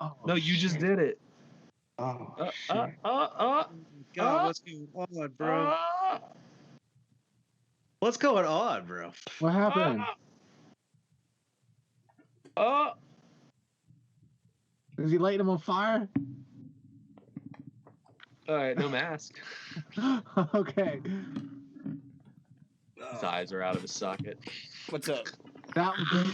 Oh, No, you just did it. Oh, God, what's going on, bro? What's going on, bro? what happened? Is he lighting him on fire? All right, no mask. Okay. His eyes are out of his socket. What's up? That was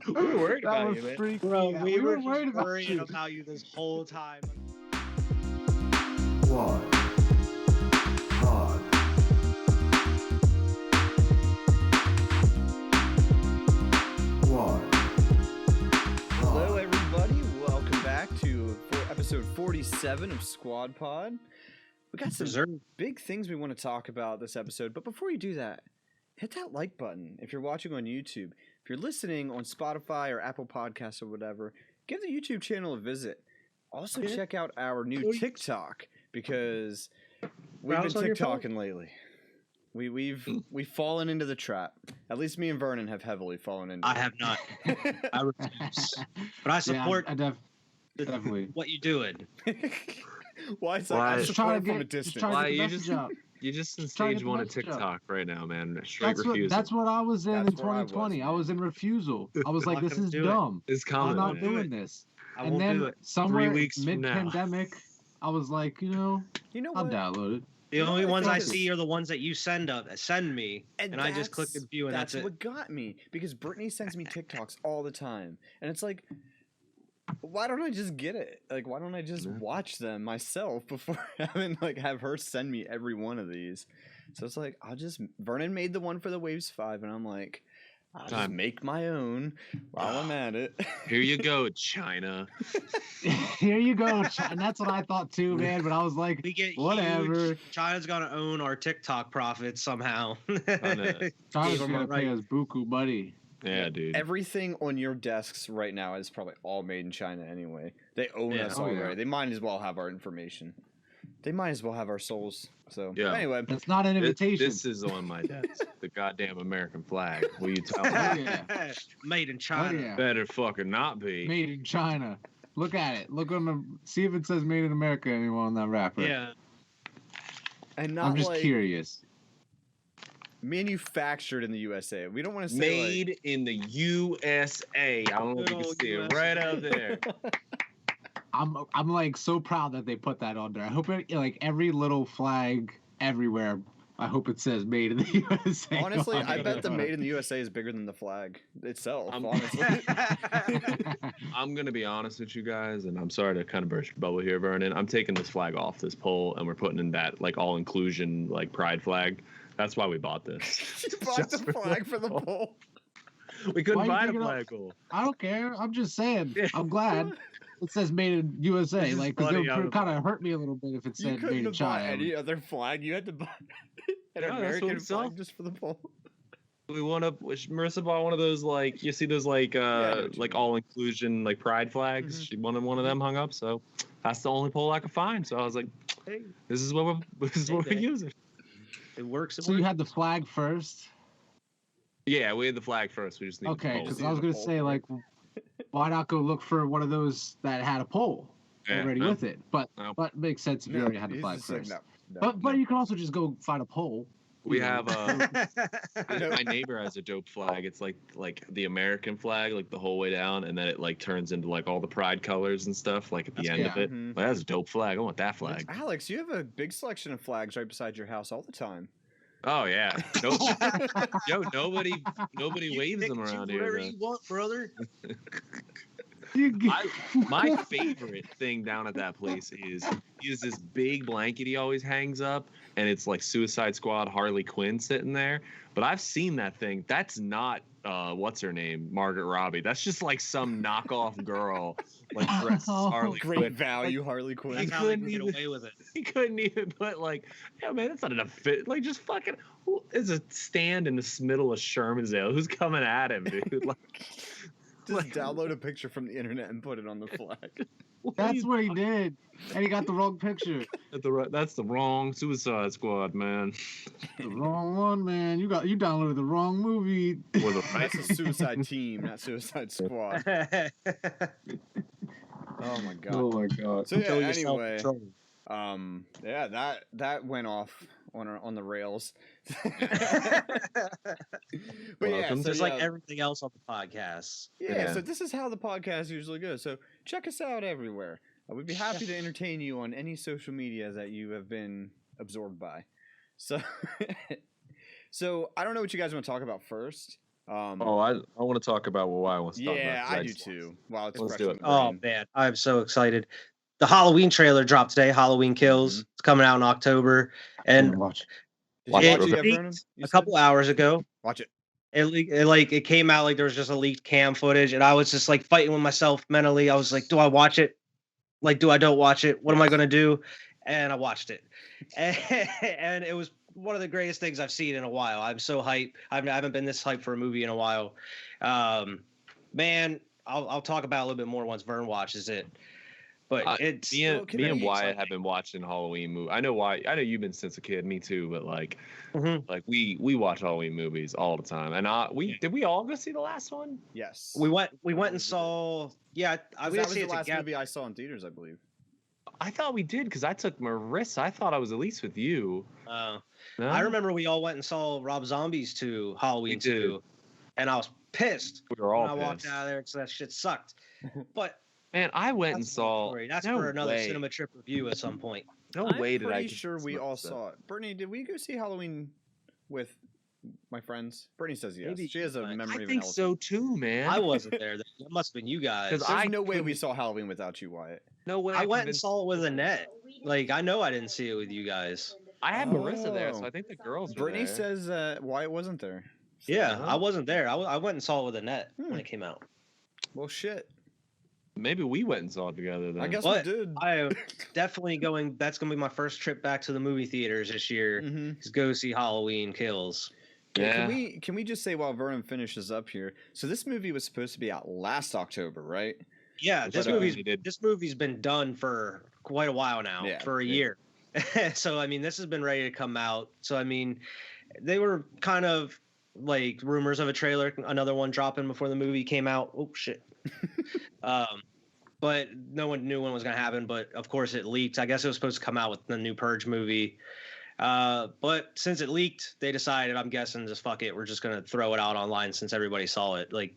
We were worried that about was you, man. freaky. Bro, Yeah, we were were worried about worrying you. about you this whole time. Squad Pod. Squad Hello, Pod. everybody. Welcome back to episode 47 of Squad Pod. We got some Reserve. big things we want to talk about this episode, but before you do that, hit that like button if you're watching on YouTube. If you're listening on Spotify or Apple Podcasts or whatever, give the YouTube channel a visit. Also, check out our new TikTok because we've Browse been on your phone. TikToking lately. We've fallen into the trap. At least me and Vernon have heavily fallen into I it. have not. I refuse. But I support I definitely. what you're doing. Why? It's Why? like I Just support trying to from a get- just distance. trying to Why, get the you message just- out. You're just in Trying to stage get one of the message out. TikTok right now, man. Straight That's refusal. what I was in That's where I was, 2020. I man. was in refusal. I was like, Not this gonna is do it. dumb. It's I'm coming. not man. doing this. I And won't then do it. somewhere 3 weeks from now. mid-pandemic, I was like, You know I'll what? download it. The only what I ones think I is- see are the ones that you send me, and I just click and view, and that's it. what got me because Brittany sends me TikToks all the time, and it's like, why don't I just get it? Like, why don't I just watch them myself before having have her send me every one of these? So it's like Vernon made the one for the Waves 5, and I'm like, I'll just Time. make my own while I'm at it. Here you go, China. Here you go. And that's what I thought too, man. But I was like, We get whatever. huge. China's gonna own our TikTok profits somehow. know. China's Gave 'em gonna a pay right. us buku, buddy. Yeah, dude. Everything on your desks right now is probably all made in China anyway. They own Yeah. us Oh, already. yeah. They might as well have our information. They might as well have our souls. So Yeah. anyway, That's not an invitation. This is on my desk. The goddamn American flag. Will you tell me? Oh, yeah. Made in Oh, China. yeah. Better fucking not be. Made in China. Look at it. Look on the. See if it says "Made in America" anymore on that wrapper. Yeah. and not I'm just like curious. manufactured in the USA. We don't want to say Made in the USA. I don't know if you Good can old see it USA. right up there. I'm like so proud that they put that on there. I hope it, like every little flag everywhere. I hope it says "Made in the USA." honestly, on I it. bet the made in the USA is bigger than the flag itself. I'm- Honestly, I'm gonna be honest with you guys, and I'm sorry to kind of burst your bubble here, Vernon. I'm taking this flag off this pole, and we're putting in that all inclusion pride flag. That's why we bought this. you bought the flag for the pole. We couldn't Why buy you the taking flagpole. I don't care. I'm just saying. Yeah. I'm glad it says "Made in USA." This is Like, because funny, it I would kind of hurt me a little bit if it You said "Made couldn't in have bought China." any other flag. You had to buy an Yeah, that's what American we saw. flag just for the pole. We want to. Marissa bought one of those you see those I know what you mean. all inclusion pride flags. Mhm. She wanted one of them hung up, so that's the only pole I could find. So I was like, Hey, this is what we're using. it works. It So you works. had the flag first. Yeah, we had the flag first. We just need Okay, the because pole. I was gonna pole say for like, why not go look for one of those that had a pole Yeah, already no. with it? But No. but makes sense if you already had the he's flag just like, first. no. But you can also just go find a pole. We have No. my neighbor has a dope flag. It's like the American flag, the whole way down, and then it turns into all the pride colors and stuff at the end of yeah. it. Mhm. Like, that's a dope flag. I want that flag. Alex, you have a big selection of flags right beside your house all the time. Oh yeah. Yo, nobody waves them around here. Whatever though. you want, brother. My favorite thing down at that place is he has this big blanket he always hangs up, and it's like Suicide Squad Harley Quinn sitting there. But I've seen that thing. That's not what's her name, Margaret Robbie. That's just some knockoff girl dressed as Harley Great Quinn. value, Harley Quinn. That's how they couldn't can get even- away with it. He couldn't even put yeah, man, that's not enough fit. Just fucking, who is a stand in the middle of Shermansdale? Who's coming at him, dude? Just download a picture from the internet and put it on the flag. That's what he did, and he got the wrong picture. That's the wrong Suicide Squad, man. The wrong one, man. You downloaded the wrong movie. Or the That's a Suicide Team, not Suicide Squad. Oh my god. Oh my god. So yeah, Kill yourself, anyway, troll. yeah, that went off on the rails. But yeah, Welcome. so Just yeah, like everything else on the podcast. yeah, so this is how the podcast usually goes. So check us out everywhere. We'd be happy to entertain you on any social media that you have been absorbed by. So, so I don't know what you guys want to talk about first. I want to talk about what I want to talk about. Yeah, I do too. Wow, it's Let's fresh do in it. the Oh brain. man, I'm so excited. The Halloween trailer dropped today. Halloween Kills. It's coming out in October, and watch. Did Watch you it watch it yet, leaked Vernon? You a said? couple hours ago. Watch it. It came out like there was just a leaked cam footage, and I was just like fighting with myself mentally. I was like, do I watch it? Like, do I don't watch it? What am I gonna do? And I watched it, and it was one of the greatest things I've seen in a while. I'm so hyped. I haven't been this hyped for a movie in a while. Man, I'll talk about it a little bit more once Vern watches it. But it's me and pretty Wyatt exciting. have been watching Halloween movies. I know why. I know you've been since a kid. Me too. But like we watch Halloween movies all the time. And did we all go see the last one? Yes. We went and saw. Yeah, I That would was say the it's last together. movie I saw in theaters, I believe. I thought we did because I took Marissa. I thought I was at least with you. No? No? I remember we all went and saw Rob Zombie's 2, Halloween 2, and I was pissed we were all when I walked pissed. out of there because that shit sucked. But Man, I went and that's another saw. story. That's no for another way. cinema trip review at some point. No I'm way did I. pretty get sure this we much all stuff. saw it. Brittany, did we go see Halloween with my friends? Brittany says yes. Maybe She has a I memory I of an think elephant. so too, man. I wasn't there. That must have been you guys. 'Cause There's I no way we couldn't- saw Halloween without you, Wyatt. No way. I went and convinced- saw it with Annette. Like, I know I didn't see it with you guys. I had Marissa there, so Oh. I think the girls were Brittany there. says Wyatt wasn't there. So, Yeah, I wasn't there. I went and saw it with Annette Hmm. when it came out. Well, shit. Maybe we went and saw it together then. I guess But we did. I am definitely going. That's going to be my first trip back to the movie theaters this year. Mhm. Is go see Halloween Kills. Yeah. Can we just say while Vernon finishes up here? So this movie was supposed to be out last October, right? Yeah, Which this I movie's they did. this movie's been done for quite a while now, Yeah, for a yeah. year. So I mean, this has been ready to come out. So I mean, they were kind of like rumors of a trailer, another one dropping before the movie came out. Oh shit. But no one knew when it was going to happen. But of course, it leaked. I guess it was supposed to come out with the new Purge movie. But since it leaked, they decided, I'm guessing, just fuck it. We're just going to throw it out online since everybody saw it. Like,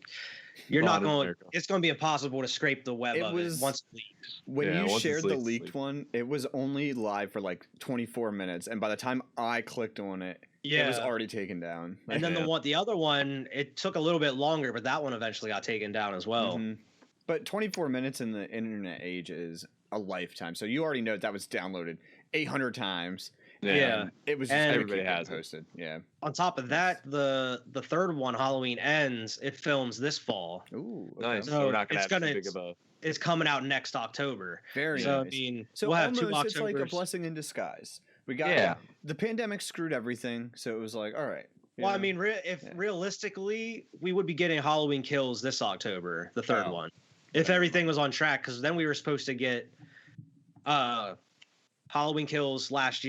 you're not going. It's going to be impossible to scrape the web It of was- it once it leaks. When Yeah, you once it's shared the leaked, it's leaked leaked. one, it was only live for like 24 minutes, and by the time I clicked on it, it was already taken down. And then Yeah. the other one, it took a little bit longer, but that one eventually got taken down as well. Mhm. But 24 minutes in the internet age is a lifetime. So you already know that was downloaded 800 times. Yeah. and it was just And- gonna Everybody keep getting has it. posted. Yeah. On top of that, the third one, Halloween Ends, it films this fall. Ooh. Nice. okay. So So we're not it's gonna have gonna- too big of a. It's coming out next October. Very So I nice. mean, So we'll have almost two it's like a Octobers. blessing in disguise. We got Yeah. the pandemic screwed everything, so it was like, all right. you Well, I know. mean, realistically, we would be getting Halloween Kills this October, the third Oh. one, if everything was on track. Because then we were supposed to get Halloween Kills last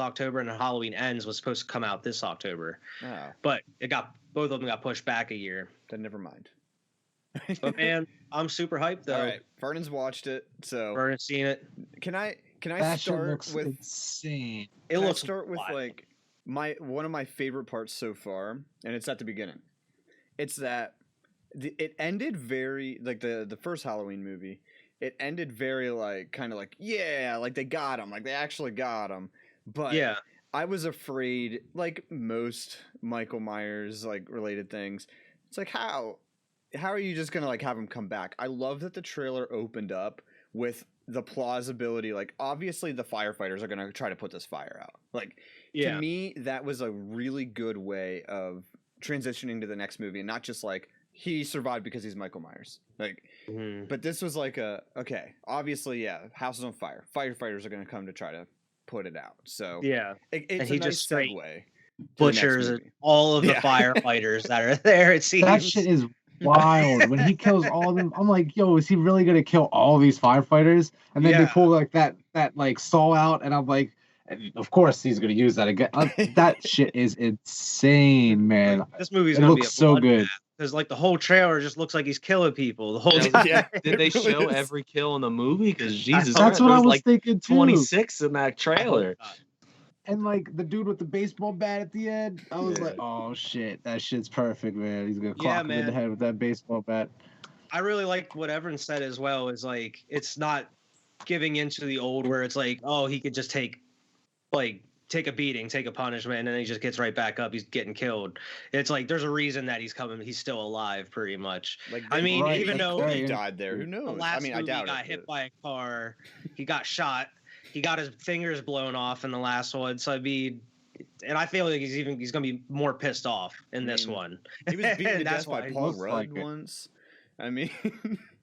October, and then Halloween Ends was supposed to come out this October. Oh, But both of them got pushed back a year. then never mind. But man, I'm super hyped though. All right, Vernon's watched it, so Vernon's seen it. can I That shit start looks with insane. It Can I looks start with wild. like one of my favorite parts so far, and it's at the beginning. It's that it ended very like the first Halloween movie. It ended very like kind of like yeah, like they got him, like they actually got him. But Yeah, I was afraid, like most Michael Myers like related things. It's like how are you just gonna like have him come back? I love that the trailer opened up with the plausibility. Like obviously the firefighters are gonna try to put this fire out. Like yeah. to me, that was a really good way of transitioning to the next movie, and not just like he survived because he's Michael Myers. Like, Mhm. but this was like okay, obviously, yeah, house is on fire. Firefighters are gonna come to try to put it out. So Yeah, it's he a nice just straight segue. to the next butchers movie. all of the Yeah. firefighters that are there. It seems. That shit is wild when he kills all of them. I'm like, yo, is he really gonna kill all these firefighters? And then they Yeah. pull like that like saw out, and I'm like, and of course he's gonna use that again. That shit is insane, man. This movie's It gonna be a looks so good. because like the whole trailer just looks like he's killing people the whole Yeah, time. Yeah. Did they It really show is. every kill in the movie? Because Jesus, That's Christ, what there I was like thinking too. 26 in that trailer. And like the dude with the baseball bat at the end, I was Yeah. like, oh shit, that shit's perfect, man. He's gonna Yeah, clock him in the man. head with that baseball bat. I really like what Everett said as well. Is like it's not giving into the old where it's like, oh, he could just take a beating, take a punishment, and then he just gets right back up. He's getting killed. It's like there's a reason that he's coming. He's still alive, pretty much. Like, I mean, Right, even like, though he yeah. died there, who the knows? last I mean, I movie doubt got it. hit but- by a car, he got shot, he got his fingers blown off in the last one. So I'd be, and I feel like he's gonna be more pissed off in this mean, one. He was beaten to That's death by why. Paul looks Rudd like it. once. I mean,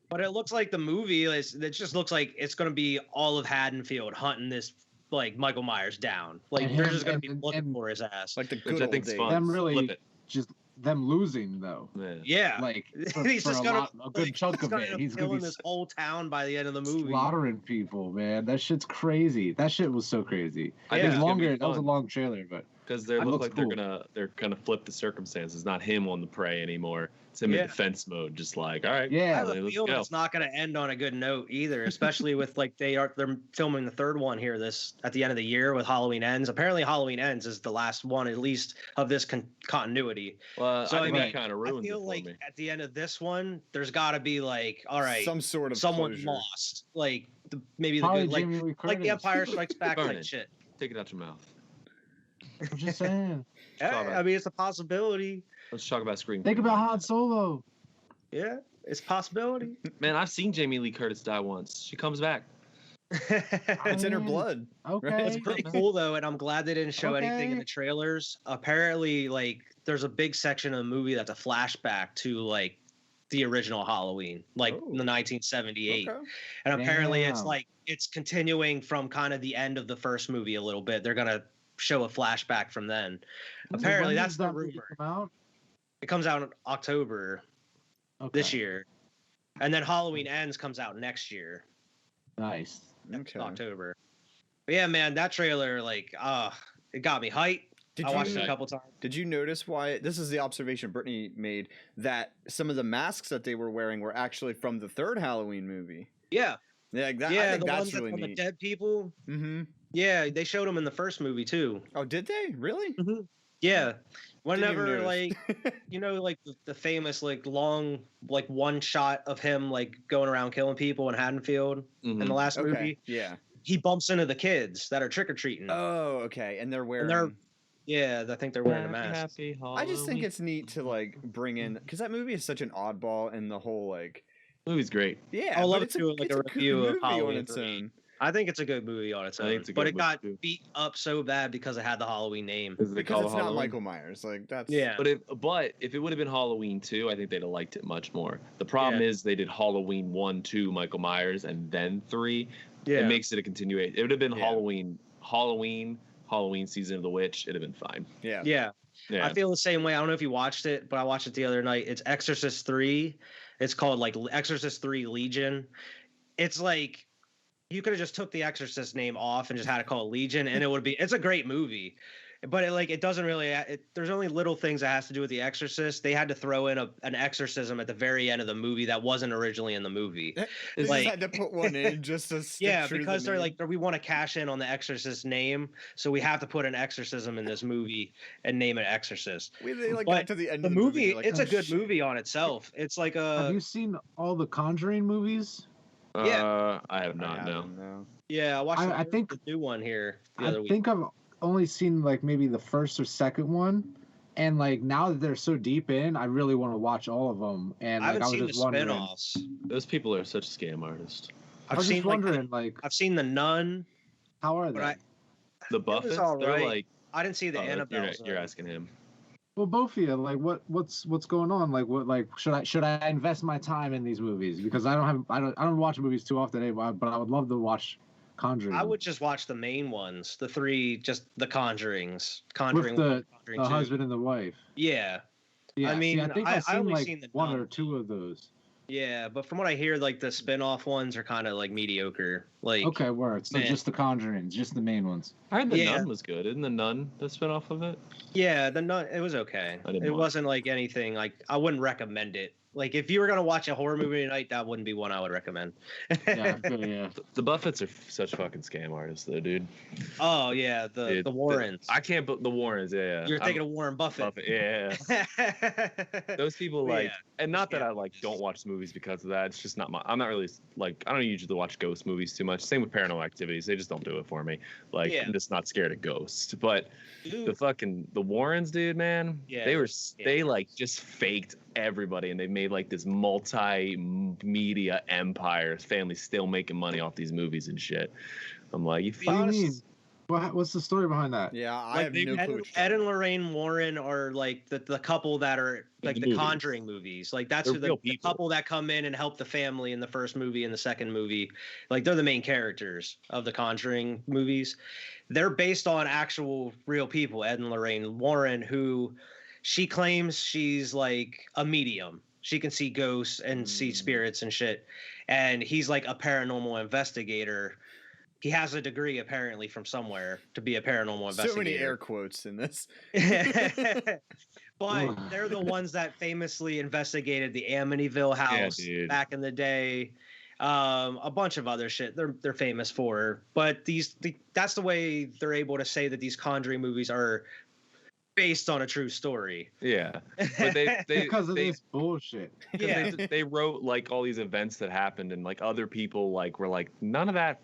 But it looks like the movie it just looks like it's gonna be all of Haddonfield hunting this like Michael Myers down. Like And they're him- just gonna be and- looking and- for his ass. like the Which good I old think's days. fun. Them really Flip it. just them losing though. Yeah. Yeah. Like for, He's for just a, gonna- lot, a good chunk of gonna it. end up He's gonna killing be this whole town by the end of the movie. slaughtering people, man. That shit's crazy. That shit was so crazy. I Yeah. think It was it's gonna longer. be That was a fun. long trailer, but Because they That look looks like cool. they're gonna flip the circumstances. Not him on the prey anymore. It's him Yeah. in defense mode. Just like, all right, I yeah, have a let's feeling go. it's not going to end on a good note either, especially with like they're filming the third one here at the end of the year with Halloween Ends. Apparently, Halloween Ends is the last one at least of this continuity. Well, So, I I think mean, that kind of I ruins it feel for like me. at the end of this one, there's got to be like, all right, Some sort of someone closure. lost, like maybe probably the good, Jamie Lee like the Curtis. Empire Strikes Back Burn like it. shit. Take it out your mouth. I'm just saying. Talk Yeah, about I mean, it's a possibility. Let's talk about Scream. Think about Han Solo. Yeah, it's a possibility. Man, I've seen Jamie Lee Curtis die once. She comes back. It's in her blood. Okay. It's pretty cool though, and I'm glad they didn't show anything in Okay. the trailers. Apparently, like there's a big section of the movie that's a flashback to like the original Halloween, like Oh. the 1978. Okay. And apparently it's Damn. like it's continuing from kind of the end of the first movie a little bit. They're gonna show a flashback from then. So Apparently when that's does the that movie rumor. come out? It comes out in October this Okay. year. And then Halloween Ends comes out next year. Nice. Okay. October. But yeah, man, that trailer, like, it got me hyped. I watched it a you, couple times. did you notice why? This is the observation Brittany made, that some of the masks that they were wearing were actually from the third Halloween movie. Yeah, Yeah, I yeah, think the that's ones that really from the neat. dead people. Mm-hmm. Yeah, they showed them in the first movie too. Oh, did they really? Yeah, Didn't whenever even like notice. you know like the famous like long like one shot of him like going around killing people in Haddonfield in the Mhm. last Okay. movie, Yeah. he bumps into the kids that are trick or treating. Oh, okay. And they're wearing. Yeah, I think they're wearing a mask. Happy I just think Halloween. it's neat to like bring in, because that movie is such an oddball, and the whole like. movie's great. Yeah, I'll love but to do, like, it's a good review of movie on Halloween its 3. own. I think it's a good movie on its I own, think it's a but good it movie, got too. beat up so bad because it had the Halloween name. Is it Because called it's not Halloween? Michael Myers. Like that's. Yeah, But if it would have been Halloween 2, I think they'd have liked it much more. The problem Yeah. is they did Halloween 1, 2, Michael Myers, and then 3. yeah. It makes it a continuation. It would have been Yeah. Halloween Season of the Witch. It'd have been fine. Yeah. Yeah, Yeah. I feel the same way. I don't know if you watched it, but I watched it the other night. It's Exorcist 3. It's called like Exorcist 3 Legion. It's like you could have just took the Exorcist name off and just had it called Legion, and it would be. It's a great movie, but it doesn't really. There's only little things that has to do with the Exorcist. They had to throw in an exorcism at the very end of the movie that wasn't originally in the movie. They just like- had to put one in just to stick Yeah, true to because the they're name. like we want to cash in on the Exorcist name, so we have to put an exorcism in this movie and name it Exorcist. They like but got to the end The of the movie, like, it's oh, a good shit. movie on itself. It's like Have a you seen all the Conjuring movies? yeah. I have I not. No. haven't, no. Yeah, I watched I the think- new one here the I other week. think I've only seen like maybe the first or second one, and like now that they're so deep in, I really want to watch all of them. And I like haven't I was seen the just wondering, spin-offs. Those people are such scam artists. I I've was seen just like wondering, like, I've seen the Nun, how are but they? The Buffets, all they're right. like. I didn't see the Oh, Annabelle. you're asking him. Well, both of you, like, what's going on? Like, what, like, should I invest my time in these movies? Because I don't watch movies too often anymore, but I would love to watch Conjuring. I would just watch the main ones, the 3, just the Conjurings, Conjuring with 1, the Conjuring 2. husband and the wife. Yeah, Yeah, I mean, I think I I've seen only like seen the one Nun. or two of those. Yeah, but from what I hear, like the spin-off ones are kind of like mediocre. Like, Okay, word. So man. just the Conjurings, just the main ones. I heard the Yeah. Nun was good. Isn't the Nun the spinoff of it? yeah, the Nun, it was okay. I didn't It watch wasn't like anything. Like, I wouldn't recommend it. Like, if you were gonna watch a horror movie tonight, that wouldn't be one I would recommend. Yeah, I feel yeah. The Buffetts are such fucking scam artists, though, dude. Oh yeah, Dude, the Warrens. I can't. The Warrens, yeah. You're thinking of Warren Buffett. Yeah. Those people like, Yeah, and not that scam I like artists. don't watch movies because of that. It's just not my. I'm not really like. I don't usually watch ghost movies too much. Same with Paranormal Activities. They just don't do it for me. Like, Yeah. I'm just not scared of ghosts. But Dude, the Warrens, dude, man. Yeah, They were. yeah. They like just faked everybody, and they made like this multi-media empire. Family still making money off these movies and shit. I'm like, you be What do you honest, mean? What's the story behind that? Yeah, I like have no Ed, clue. Ed and Lorraine Warren are like the couple that are like The the movies. Conjuring movies. Like that's They're who real the people. couple that come in and help the family in the first movie and the second movie. Like they're the main characters of the Conjuring movies. They're based on actual real people. Ed and Lorraine Warren, who she claims she's like a medium. She can see ghosts and see spirits and shit. And he's like a paranormal investigator. He has a degree apparently from somewhere to be a paranormal investigator. So many air quotes in this. But they're the ones that famously investigated the Amityville house dude. back in the day. A bunch of other shit they're famous for. But that's the way they're able to say that these Conjuring movies are based on a true story. Yeah, but they Because of they, this bullshit. Yeah. they wrote like all these events that happened, and like other people like were like none of that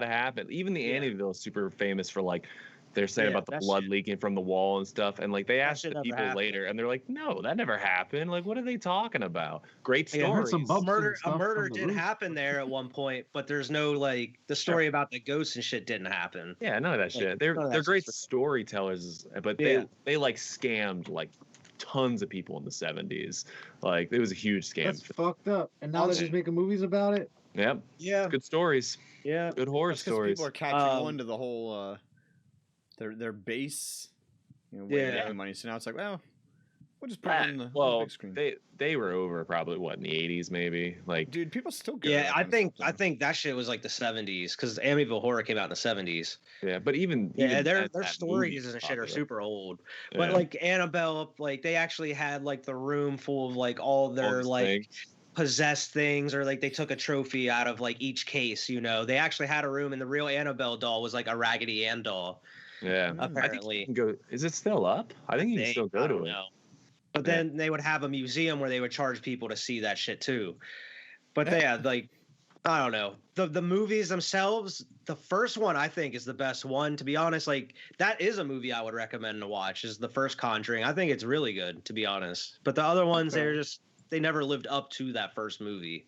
happened. Even the Yeah. Amityville is super famous for like they're saying Yeah, about the that blood shit- leaking from the wall and stuff, and like they asked shit the never people happened. later, and they're like, no, that never happened. Like, what are they talking about? Great Yeah, I heard stories. some bumps and A stuff murder from the did roof. happen there at one point, but there's no like the story about the ghosts and shit didn't happen. Yeah, none of that Like, shit. They're none of that they're great shit's storytellers, but Yeah. they like scammed like tons of people in the 70s. Like it was a huge scam. That's fucked up. And now they're Also- just making movies about it. Yep, Yeah, good stories, yeah. good horror That's 'cause stories. people are catching Um, on to the whole their base, way of Yeah. making money. So now it's like, well, we'll just put Ah, it on the well, big screen. they were over probably what in the 80s maybe. Like Dude, people still go. to Yeah, that I kind of think stuff, I though. think that shit was like the 70s because Amityville Horror came out in the 70s. yeah, but even Yeah, even their that movie's stories and shit are popular. super old. Yeah. But like Annabelle, like they actually had like the room full of like all All their these like things. possessed things, or like they took a trophy out of like each case. They actually had a room, and the real Annabelle doll was like a Raggedy Ann doll. Yeah, Mm. I think you Apparently, can go. Is it still up? I think you can still go I to don't it. know. But Yeah. then they would have a museum where they would charge people to see that shit too. But they had like, I don't know, the movies themselves. The first one I think is the best one. To be honest, like that is a movie I would recommend to watch. Is the first Conjuring. I think it's really good, to be honest. But the other ones, Okay. they never lived up to that first movie.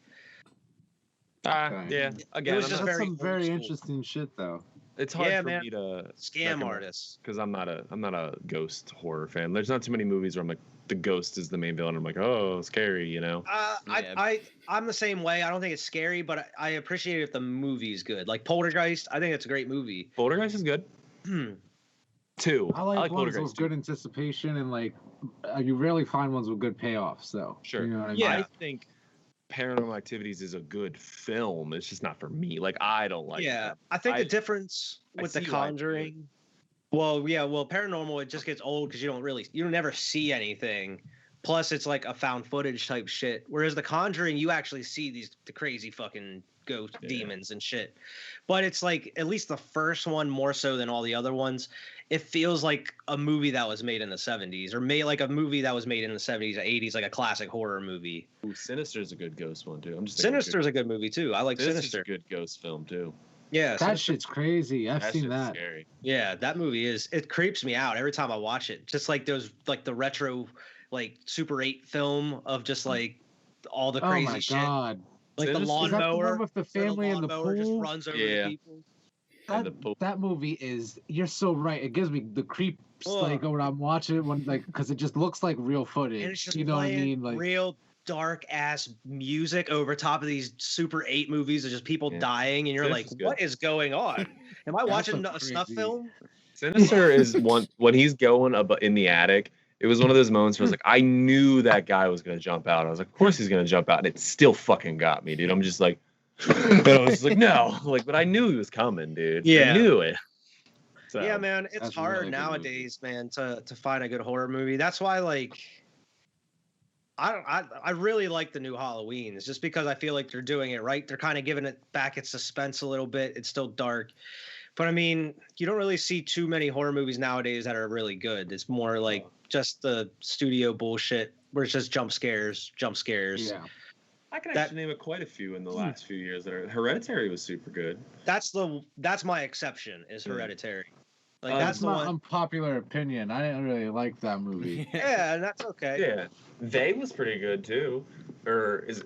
Okay. Yeah. Again, was I'm just not- That's very some old very school. interesting shit, though. it's hard Yeah, for man. me to Scam artists. because I'm not a ghost horror fan. There's not too many movies where I'm like the ghost is the main villain. I'm like, oh, scary, you know. Yeah. I'm the same way. I don't think it's scary, but I appreciate it if the movie's good. Like Poltergeist, I think it's a great movie. Poltergeist is good. Two. I like ones Poltergeist with too. good anticipation and like you rarely find ones with good payoffs, though. Sure. You know what I mean? Yeah. I think Paranormal Activities is a good film. It's just not for me. Like I don't like. Yeah, it. I think I- the difference I with The see why people do it. Conjuring. Well, yeah, Paranormal it just gets old because you don't never see anything. Plus, it's like a found footage type shit. Whereas The Conjuring, you actually see the crazy fucking ghost Yeah. demons and shit. But it's like at least the first one more so than all the other ones. It feels like a movie that was made in the 70s, or made like a movie that was made in the 70s or 80s, like a classic horror movie. Ooh, Sinister is a good ghost one too. I'm just thinking Sinister's a good movie too. I like Sinister's Sinister. a good ghost film too. Yeah, That Sinister- shit's crazy. I've seen shit's that. Scary. Yeah, that movie it creeps me out every time I watch it. Just like those like the retro like Super 8 film of just like all the Oh crazy my shit. god. Like the Is that the Is that the lawnmower. one with the where family in the lawnmower just pool? runs over Yeah. the people. And That, the Pope. that movie is. You're so right. It gives me the creeps Ugh. like when I'm watching it, when like because it just looks like real footage. And it's just you know what I playing mean? Like real dark ass music over top of these Super 8 movies of just people Yeah. dying, and you're Sinister's like, good. what is going on? Am I That's watching some a snuff crazy- film? Sinister is one when he's going in the attic It was one of those moments where I was like, I knew that guy was gonna jump out. I was like, of course he's gonna jump out, and it still fucking got me, dude. I'm just like, and I was just like, no, like, but I knew he was coming, dude. Yeah. I knew it. So, Yeah, man, it's that's a hard really good nowadays, man, to find a good horror movie. That's why, like, I really like the new Halloweens, just because I feel like they're doing it right. They're kind of giving it back its suspense a little bit. It's still dark, but I mean, you don't really see too many horror movies nowadays that are really good. It's more like just the studio bullshit where it's just jump scares. Yeah. I can actually name quite a few in the last few years that are. Hereditary was super good. That's my exception is Hereditary. Like That's that's the my one. unpopular opinion. I didn't really like that movie. Yeah, and that's okay. Yeah, They was pretty good too. Or is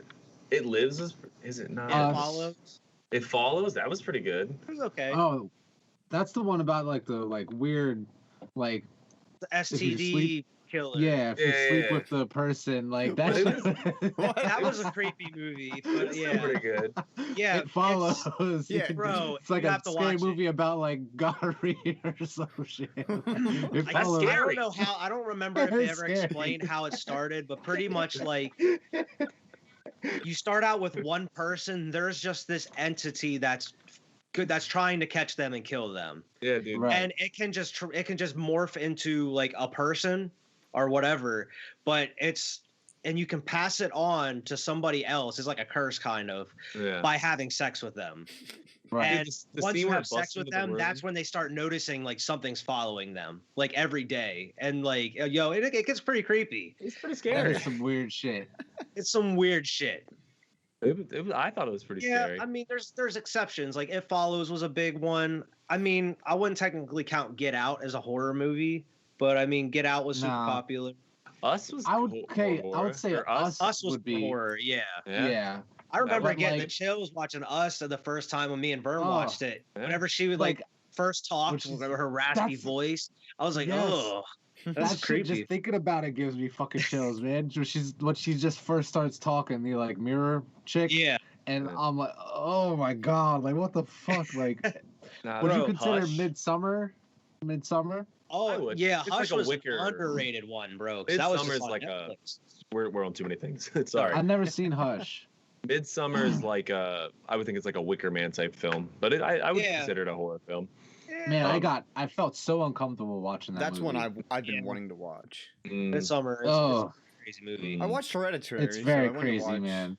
it Lives? Is it not? It Follows. It Follows. That was pretty good. It was okay. Oh, that's the one about like the weird like The if you STD sleep- killer. yeah, if you Yeah, sleep yeah. with the person like that's That was a creepy movie, but It's yeah, pretty good. yeah. it follows. Yeah, bro, It's like you a have to scary watch it. movie about like gonorrhea or some shit. It I follows. don't know how. I don't remember if they It's ever scary. explained how it started, but pretty much like you start out with one person. There's just this entity that's good, that's trying to catch them and kill them, Yeah, dude. Right. and it can just morph into like a person or whatever. But and you can pass it on to somebody else. It's like a curse kind of Yeah. by having sex with them. Right. And the once scene you where have it sex busts with into the them, that's room. when they start noticing like something's following them, like every day, and like it gets pretty creepy. It's pretty That scary. is some weird shit. It's some weird shit. I thought it was pretty Yeah, scary. I mean, there's exceptions. Like It Follows was a big one. I mean, I wouldn't technically count Get Out as a horror movie, but I mean, Get Out was super Nah. popular. Us was I would horror, I would say or Us Us was would be horror, yeah. yeah. I remember But, getting the like- chills watching Us the first time when me and Vern Oh, watched it. yeah. Whenever she would Like, like first talk which is- with her raspy that's- voice, I was like, Yes. oh, That that's shit, creepy. just thinking about it gives me fucking chills, man. When she just first starts talking, the like mirror chick, Yeah. and Yeah. I'm like, oh my god, like what the fuck, like Nah, would you Bro, consider Hush. Midsummer? I Oh would. yeah, It's Hush like a was Wicker- an underrated one, bro. 'Cause that was Midsummer's just on like a- Netflix. we're on too many things. Sorry. I've never seen Hush. Midsummer is like I would think it's like a Wicker Man type film, but I would Yeah. consider it a horror film. Man, Um, I felt so uncomfortable watching that. That's one movie. I've been Yeah. wanting to watch. Mm. Midsummer is Oh, a crazy movie. Mm. I watched Hereditary. it's so very I wanted to crazy, watch- man.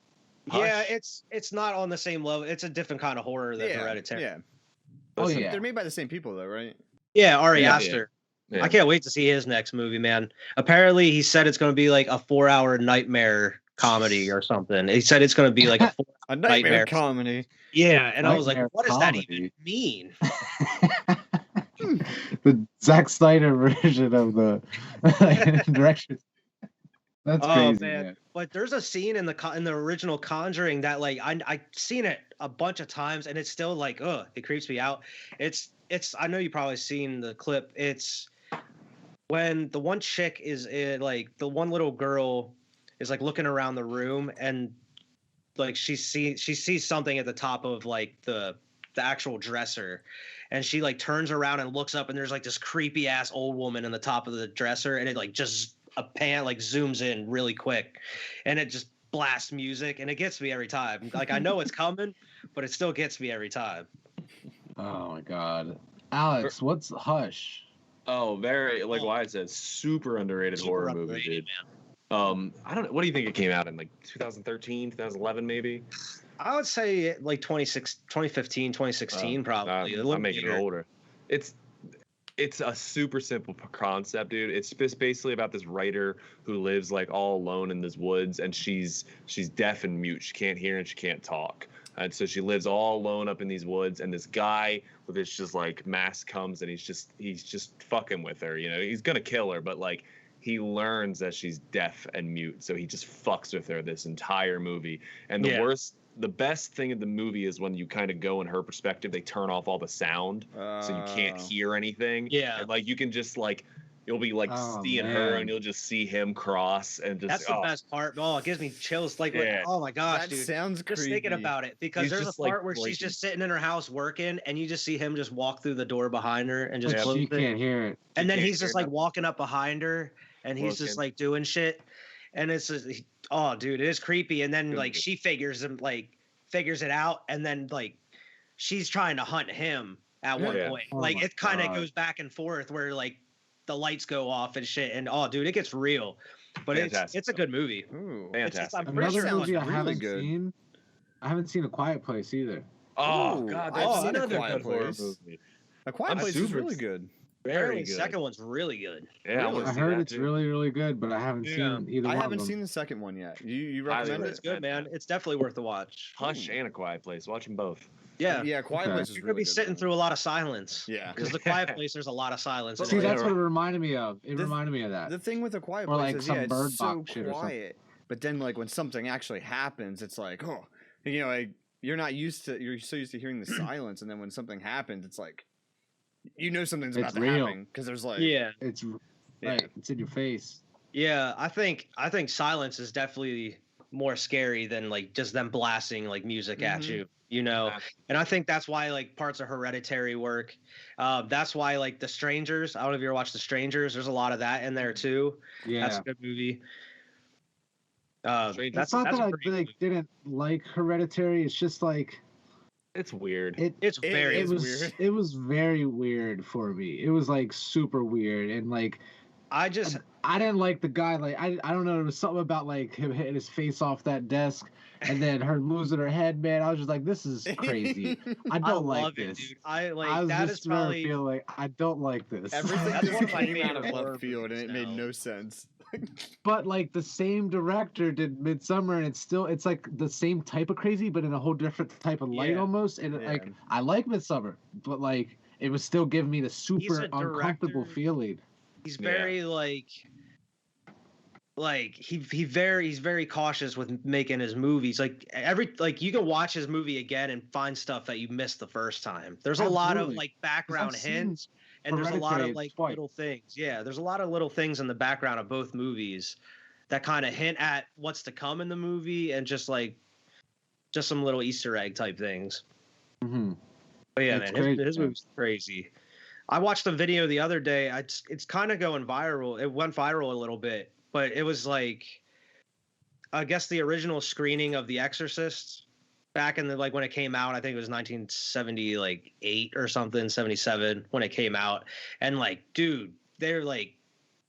Yeah, Hush. it's not on the same level. It's a different kind of horror than Hereditary. Yeah, Oh Listen, yeah. they're made by the same people though, right? Yeah, Ari Yeah. Aster. yeah. I can't wait to see his next movie, man. Apparently, he said it's going to be like a 4-hour nightmare comedy or something. He said it's going to be like a A nightmare Nightmare. comedy. yeah, and I was like, Nightmare what does that comedy. even mean? The Zack Snyder version of the direction. That's Oh, crazy, man. man. But there's a scene in the original Conjuring that like I seen it a bunch of times and it's still like it creeps me out. It's I know you probably seen the clip. It's when the one chick is like the one little girl is like looking around the room and like she sees something at the top of like the actual dresser and she like turns around and looks up and there's like this creepy ass old woman in the top of the dresser and it like just a pan like zooms in really quick and it just blasts music and it gets me every time. Like I know it's coming, but it still gets me every time. Oh my god. Alex, what's Hush? Oh, very like Wyatt said, super underrated Super horror underrated, movie, dude. man. I don't know. What do you think it came out in like 2013, 2011 maybe? I would say like 2015, 2016 probably. A little I'm making it later. older. It's a super simple concept, dude. It's just basically about this writer who lives like all alone in this woods, and she's deaf and mute. She can't hear and she can't talk, and so she lives all alone up in these woods. And this guy with this just like mask comes, and he's just fucking with her. You know, he's gonna kill her, but like he learns that she's deaf and mute, so he just fucks with her this entire movie. And the best thing of the movie is when you kind of go in her perspective, they turn off all the sound, so you can't hear anything. Yeah. And like you can just like you'll be like Oh, seeing her man. and you'll just see him cross and just That's the best part. Oh, it gives me chills. Like, Yeah. oh my gosh, That dude. sounds Just creepy. thinking about it because He's there's a just, like, part where she's breaking. just sitting in her house working and you just see him just walk through the door behind her and just Yeah. close She it. can't hear it. And then can't he's just hear like walking up behind her and he's just Looking. like doing shit, and it's just, oh, dude, it is creepy. And then like Creepy. she figures it out, and then like she's trying to hunt him at one Yeah. point. Oh Like my it kind of God. goes back and forth where like the lights go off and shit, and oh, dude, it gets real. But Fantastic. it's a good movie. Ooh. Fantastic. I'm pretty Another sure that movie I really haven't good. seen. I haven't seen A Quiet Place either. Oh Ooh, God, I've that's seen A another Quiet good horror Place. movie. A Quiet I'm Place is super really good. Very Apparently, good. the second one's really good. Yeah, I, Really? wanna I see heard that it's too. really, really good, but I haven't Yeah. seen either I one haven't of them. seen the second one yet. You Highly recommend It's it? good, man. It's definitely worth the watch. Hush and A Quiet Place. Watch them both. Yeah, Yeah, Quiet Okay. Place is you're really gonna be good, sitting man. through a lot of silence. Yeah. because the Quiet Place, there's a lot of silence. But in See, it. like- that's what it reminded me of. It The- reminded me of that. The thing with A Quiet Or, Place like, is, some yeah, Bird it's so Box shit or something. quiet. But then, like, when something actually happens, it's like, oh, like, you're so used to hearing the silence, and then when something happens, it's like, something's about It's to real. happen because there's like, yeah, It's Yeah. right. It's in your face. yeah. I think silence is definitely more scary than like just them blasting like music at Mhm. you. You know, Yeah. and I think that's why like parts of Hereditary work. That's why like The Strangers. I don't know if you ever watched The Strangers. There's a lot of that in there too. Yeah. That's a good movie. Strangers. That's It's not that's that a I pretty like, didn't like Hereditary. It's just like It's weird. It's very is it was weird. it was very weird for me. It was like super weird, and like I just I didn't like the guy. Like I don't know. There was something about like him hitting his face off that desk, and then her losing her head. Man, I was just like, this is crazy. I I don't love like it, this. dude. I like I was that just is probably feel like I don't like this. Everything That's one just of my came out of favorite horror left field, and it movies made now. no sense. But like the same director did Midsummer, and it's like the same type of crazy, but in a whole different type of light Yeah. almost. And Yeah. like I like Midsummer, but like it was still giving me the super a uncomfortable director. feeling. He's Yeah. very like he's very cautious with making his movies. Like you can watch his movie again and find stuff that you missed the first time. There's a lot of Absolutely. like background I've seen hints, and there's a lot Hereditary of like twice. little things. Yeah, there's a lot of little things in the background of both movies that kind of hint at what's to come in the movie, and just some little Easter egg type things. Mm-hmm. But yeah, It's man, crazy, his man. movie's crazy. I watched a video the other day. It's kind of going viral. It went viral a little bit, but it was like, I guess the original screening of The Exorcist back in the like when it came out. I think it was 1978 or something, 77 when it came out. And like, dude, they're like,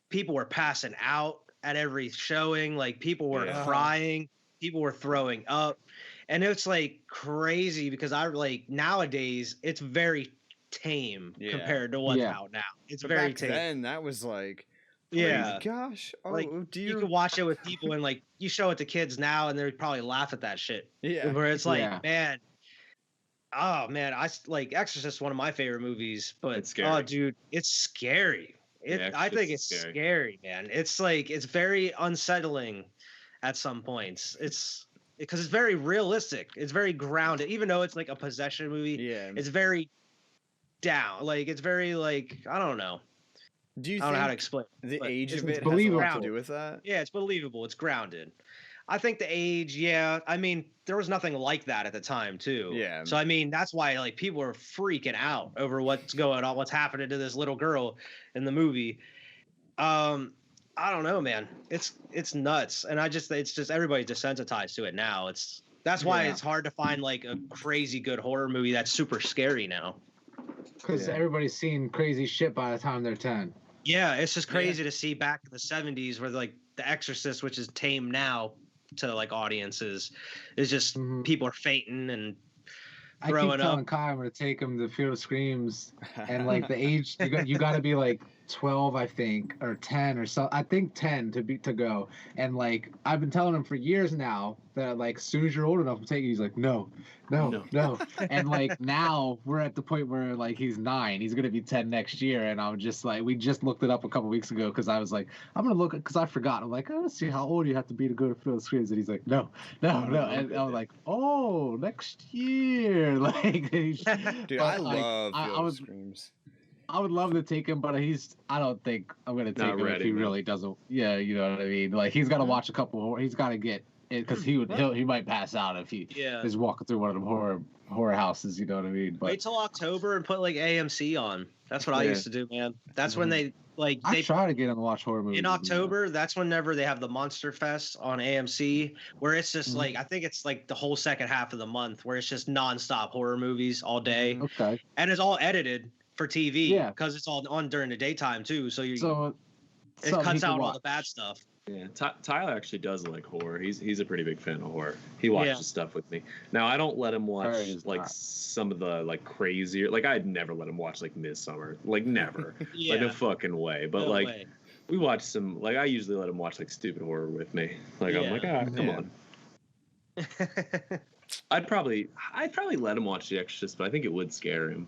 people were passing out at every showing. Like people were Yeah. crying, people were throwing up. And it's like crazy because I like nowadays it's very tame Yeah. compared to what's Yeah. out now. It's But very back tame. then, that was like, Yeah. gosh, oh Like, dear. You can watch it with people and like you show it to kids now and they'd probably laugh at that shit. Yeah. Where it's like, Yeah. man, oh man, like Exorcist, one of my favorite movies, but It's scary. oh dude, it's scary. Yeah, I think Exorcist it's is scary, man. It's like it's very unsettling at some points. It's because it's very realistic. It's very grounded, even though it's like a possession movie. Yeah. It's very down. Like it's very like I don't know. Do you I don't know how to think explain. the but age it's of it has a believable. lot to do with that? Yeah, it's believable. It's grounded. I think the age, yeah. I mean, there was nothing like that at the time, too. Yeah. So I mean, that's why like people are freaking out over what's going on, what's happening to this little girl in the movie. I don't know, man. It's nuts, and it's just everybody's desensitized to it now. That's why Yeah. it's hard to find like a crazy good horror movie that's super scary now. Because Yeah. everybody's seen crazy shit by the time they're 10. Yeah, it's just crazy to see back in the 70s where like The Exorcist, which is tame now to like audiences, is just Mhm. people are fainting and I throwing keep telling up. Kai I'm gonna take him to Field of Screams, and like the age you got to be like 12, I think, or 10 or so. I think 10 to go. And like I've been telling him for years now that like as soon as you're old enough to take it, he's like no. And like now we're at the point where like he's 9, he's gonna be 10 next year, and I'm just like we just looked it up a couple weeks ago because I was like I'm gonna look because I forgot. I'm like let's see how old you have to be to go to Field of Screams, and he's like no, and I was like oh next year like Dude, but, I like, love I Field of would Screams. I would love to take him, but I don't think I'm gonna take Not him if ready, he man. really doesn't. Yeah, you know what I mean. Like he's got to watch a couple. He's got to get it because he might pass out if he Yeah. is walking through one of them horror houses. You know what I mean? Wait But till October and put like AMC on. That's what I Yeah. used to do, man. That's when they I try to get him to watch horror movies. in October. That's whenever they have the Monster Fest on AMC, where it's just Mhm. like I think it's like the whole second half of the month, where it's just nonstop horror movies all day, Okay. and it's all edited for TV Yeah. because it's all on during the daytime too. So it So something he cuts can out all watch. the bad stuff. Yeah, Tyler actually does like horror. He's a pretty big fan of horror. He watches stuff with me. Now I don't let him watch Very like not. some of the like crazier. Like I'd never let him watch like Midsummer. Like never. Yeah, Like no fucking way. But no like way. we watch some. Like I usually let him watch like stupid horror with me. Like I'm Yeah. like come Yeah. on. I'd probably let him watch The Exorcist, but I think it would scare him.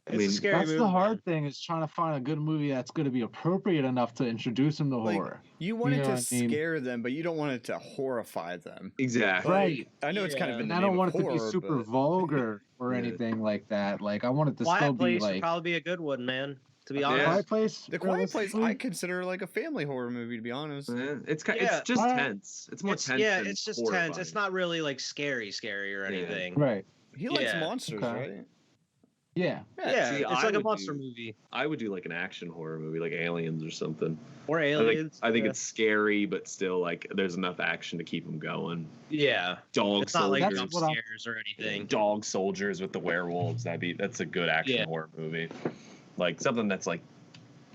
It's mean, a scary That's movie. the hard thing is trying to find a good movie that's going to be appropriate enough to introduce him to Like, horror. You want You it know to what I mean? scare them, but you don't want it to horrify them. Exactly. Right. I know it's kind of Yeah. in And the I name don't want of it to be horror, super but vulgar or Yeah. anything like that. Like I want it to still Quiet be Place would like probably be a good one, man. To be Yeah. honest. Quiet Place. The Quiet Place I realistically? consider like a family horror movie, to be honest. Yeah, it's Yeah. it's just Alright. tense. It's more tense. Yeah, than it's just horrifying. tense. It's not really like scary or Yeah. anything. Right. He likes Yeah. monsters, Okay. right? Yeah. Yeah, See, it's I like a would monster do- movie I would do like an action horror movie, like Aliens or something. or aliens. I think yeah. it's scary, but still like there's enough action to keep them going. yeah. Dog It's not like That's jump what I'm- scares or anything. Dog soldiers with the werewolves. That's a good action Yeah. horror movie. Like something that's like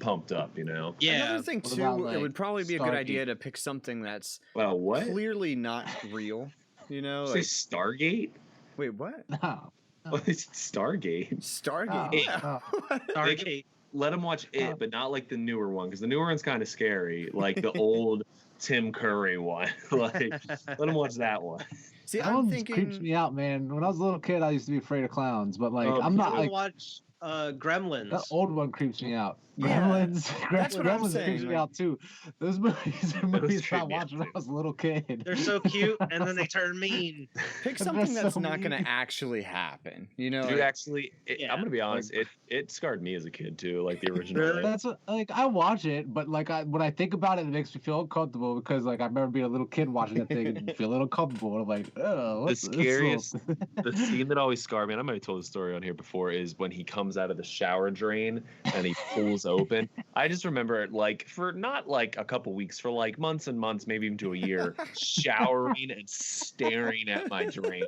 pumped up, you know. Yeah, Another thing What too, about, it like, would probably be a good Stargate? idea to pick something that's Well, what? clearly not real. You know, Say like, Stargate? wait, what? No. What is Stargate? Stargate? Oh, Yeah. Stargate. Let him watch it, Oh. but not like the newer one, because the newer one's kind of scary. Like the old Tim Curry one. Like let him watch that one. See, That I'm one thinking. creeps me out, man. When I was a little kid, I used to be afraid of clowns, but like Oh, I'm You not wanna like watch Gremlins. that old one creeps me out. Yeah, Gremlins, that's what I'm Gremlins saying, creeps me like- out too. Those movies are movies creep I me out watched when I too. was a little kid. They're so cute, and then they turn mean. Pick They're something that's so not going mean. to actually happen. You know, Dude, like, actually, Yeah. I'm gonna be honest. It scarred me as a kid too, like the original. Really? That's what, like I watch it, but like when I think about it, it makes me feel uncomfortable because like I remember being a little kid watching that thing and feel a little uncomfortable. And I'm like, oh, what's this scariest- little-" The scene that always scarred me, and I might have told the story on here before, is when he comes out of the shower drain and he pulls open. I just remember it like for not like a couple weeks, for like months and months, maybe even to a year, showering and staring at my drain.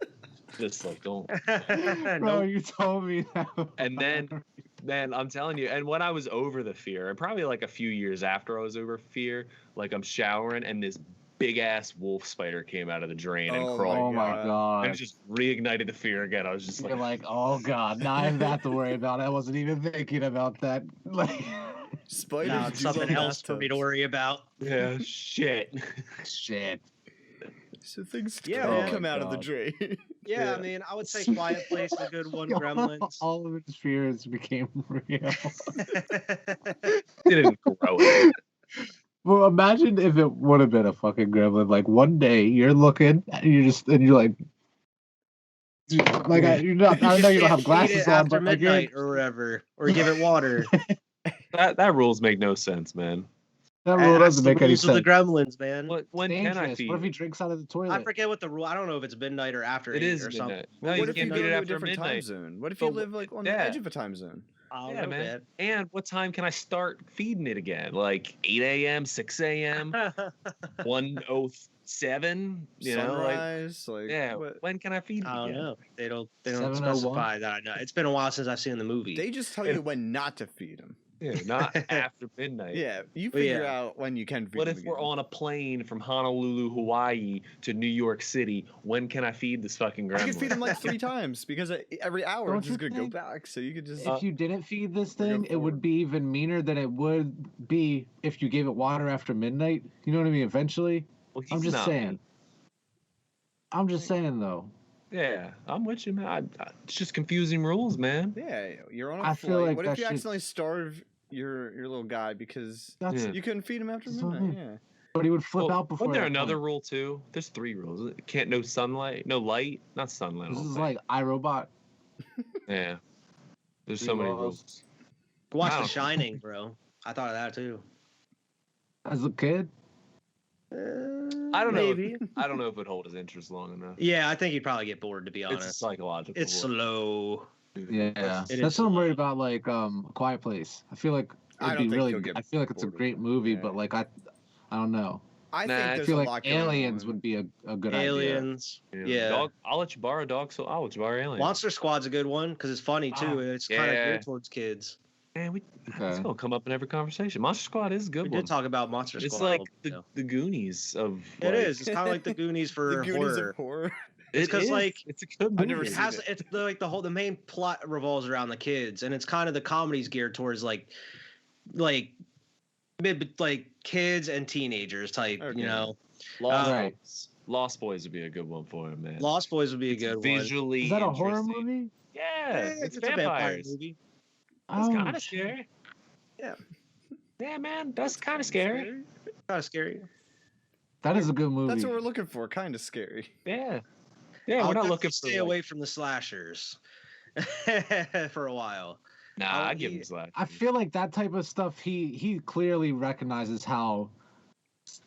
Just like, don't. Bro, Nope. you told me that. And then, man, I'm telling you, and when I was over the fear, and probably like a few years after I was over fear, like I'm showering and this big ass wolf spider came out of the drain and Oh crawled. Oh my God. And god. it just reignited the fear again. I was just You're like, like, oh god, now I have that to worry about. I wasn't even thinking about that. Like, spiders Now it's do love something else for me to bathtubs. worry about. yeah, shit. shit. So things Yeah, can man. come out of the God. drain. Yeah, Yeah. I mean, I would say Quiet Place is a good one. Gremlins. All of its fears became real. Didn't grow it. Well, imagine if it would have been a fucking gremlin. Like one day you're looking, and you're like, you're not. I know you don't have Feed glasses it on, after but like you're midnight or whatever, or give it water. That rules make no sense, man. that rule That's doesn't the make any rules of sense. the Gremlins, man. When can I Dangerous. feed? What if he drinks out of the toilet? I forget what the rule. I don't know if it's midnight or after It 8 is or something. midnight. Well, No, what you if you can't go feed it to a after different time midnight. zone? What if But you live like on the yeah. edge of a time zone? Oh, Yeah, no man. And what time can I start feeding it again? Like 8 a.m., 6 a.m., bad. 1:07? You know, like, Sunrise, like yeah. what- When can I feed it I don't again? know. They don't 7:01? specify that. I know. It's been a while since I've seen the movie. They just tell you when not to feed them. Yeah, not after midnight. Yeah, you Well, figure yeah. out when you can feed What them if we're again. on a plane from Honolulu, Hawaii to New York City? When can I feed this fucking gremlin? You could feed them like 3 times because every hour Don't it's just you gonna go think- back. So you could just If you didn't feed this Or go thing, it would forward. be even meaner than it would be if you gave it water after midnight. You know what I mean? Eventually. Well, I'm he's just not saying. mean. I'm just saying though. Yeah, I'm with you, man. It's just confusing rules, man. yeah, you're on a I flight. feel like What that if you shit- accidentally starve your little guy because That's Yeah. you couldn't feed him after That's what I midnight? mean. Yeah. But he would flip Well, out before. wasn't there that another point. rule too? There's 3 rules. Can't no sunlight, no light, not sunlight. I This don't is think. like iRobot. Yeah. There's so Three many laws. rules. Watch Wow. The Shining, bro. I thought of that too. As a kid, I don't know. Maybe. I don't know if it'd hold his interest long enough. Yeah, I think he'd probably get bored, to be It's a honest. psychological. It's rule. slow. Yeah, It that's is what I'm too worried much. about. Like Quiet Place. I feel like I it'd don't be think really. you'll get I feel like it's a bored with great it. movie, Yeah. but like I don't know. I Nah, think I I there's feel a like lot going Aliens on. would be a good idea. Aliens. Yeah. Dog, I'll let you borrow a dog, so I'll let you borrow Alien. Monster Squad's a good one because it's funny too. Oh, and it's kind of yeah. geared towards kids. Man, it's Okay. gonna come up in every conversation. Monster Squad is a good We one. did talk about Monster It's Squad. like a little bit the Goonies of. ago. It like, is. It's kind of like the Goonies for The Goonies horror. of horror. It's 'cause, is. like, It's a good movie. I've never It seen has it. it's like the main plot revolves around the kids, and it's kind of the comedy's geared towards like mid like kids and teenagers type. Okay. You know, Lost Right. Boys. Lost Boys would be a good one for him, man. Lost Boys would be a It's good one. visually Is that a horror interesting. movie? Yeah, it's a vampire vampires. movie. That's kind Ouch. of scary. Yeah. Yeah, man, that's kind of scary. Kind of scary. That is a good movie. That's what we're looking for. Kind of scary. Yeah. Yeah, I'll we're not definitely looking for stay away from the slashers for a while. Nah, I'll I give him eat- slash. I feel like that type of stuff. He clearly recognizes how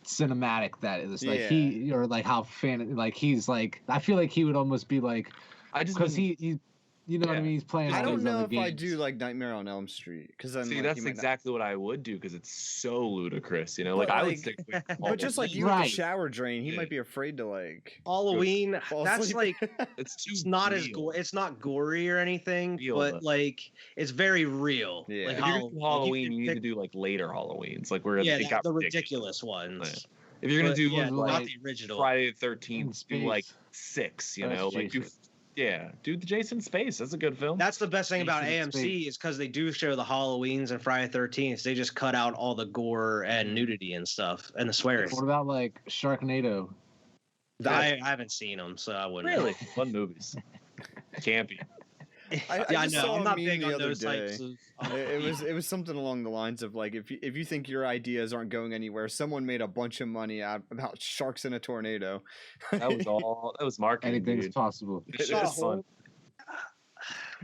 cinematic that is. Like he or like how fan like he's like. I feel like he would almost be like I just because been- he you know what I Yeah. mean. He's playing. I all don't these know other if I games. do like Nightmare on Elm Street because then see like, that's you might not- exactly what I would do because it's so ludicrous. You know, like But, I would like- stick with. But just like you with Right. the shower drain, he Yeah. might be afraid to like Halloween. fall That's asleep. like it's too. it's not as real. it's not gory or anything, Real, but but- like it's very real. Yeah. Like If you're gonna do Halloween, can you need pick- to do like later Halloweens, like where yeah, it got the ridiculous. ridiculous ones. If you're gonna But, do yeah, like not the original. Friday the 13th, do like Space. 6. You That's know, like do Jason. yeah, do the Jason Space. That's a good film. That's the best thing about Jason AMC Space. is because they do show the Halloweens and Friday 13th. They just cut out all the gore and nudity and stuff and the swearing. What about like Sharknado? I haven't seen them, so I wouldn't. really fun movies. Campy. I Yeah, I just know. saw I'm a not meme big the on other those types day. of. It was something along the lines of like if you think your ideas aren't going anywhere, someone made a bunch of money out about sharks in a tornado. That was all. That was marketing. Anything's Dude. possible. It Saw was fun.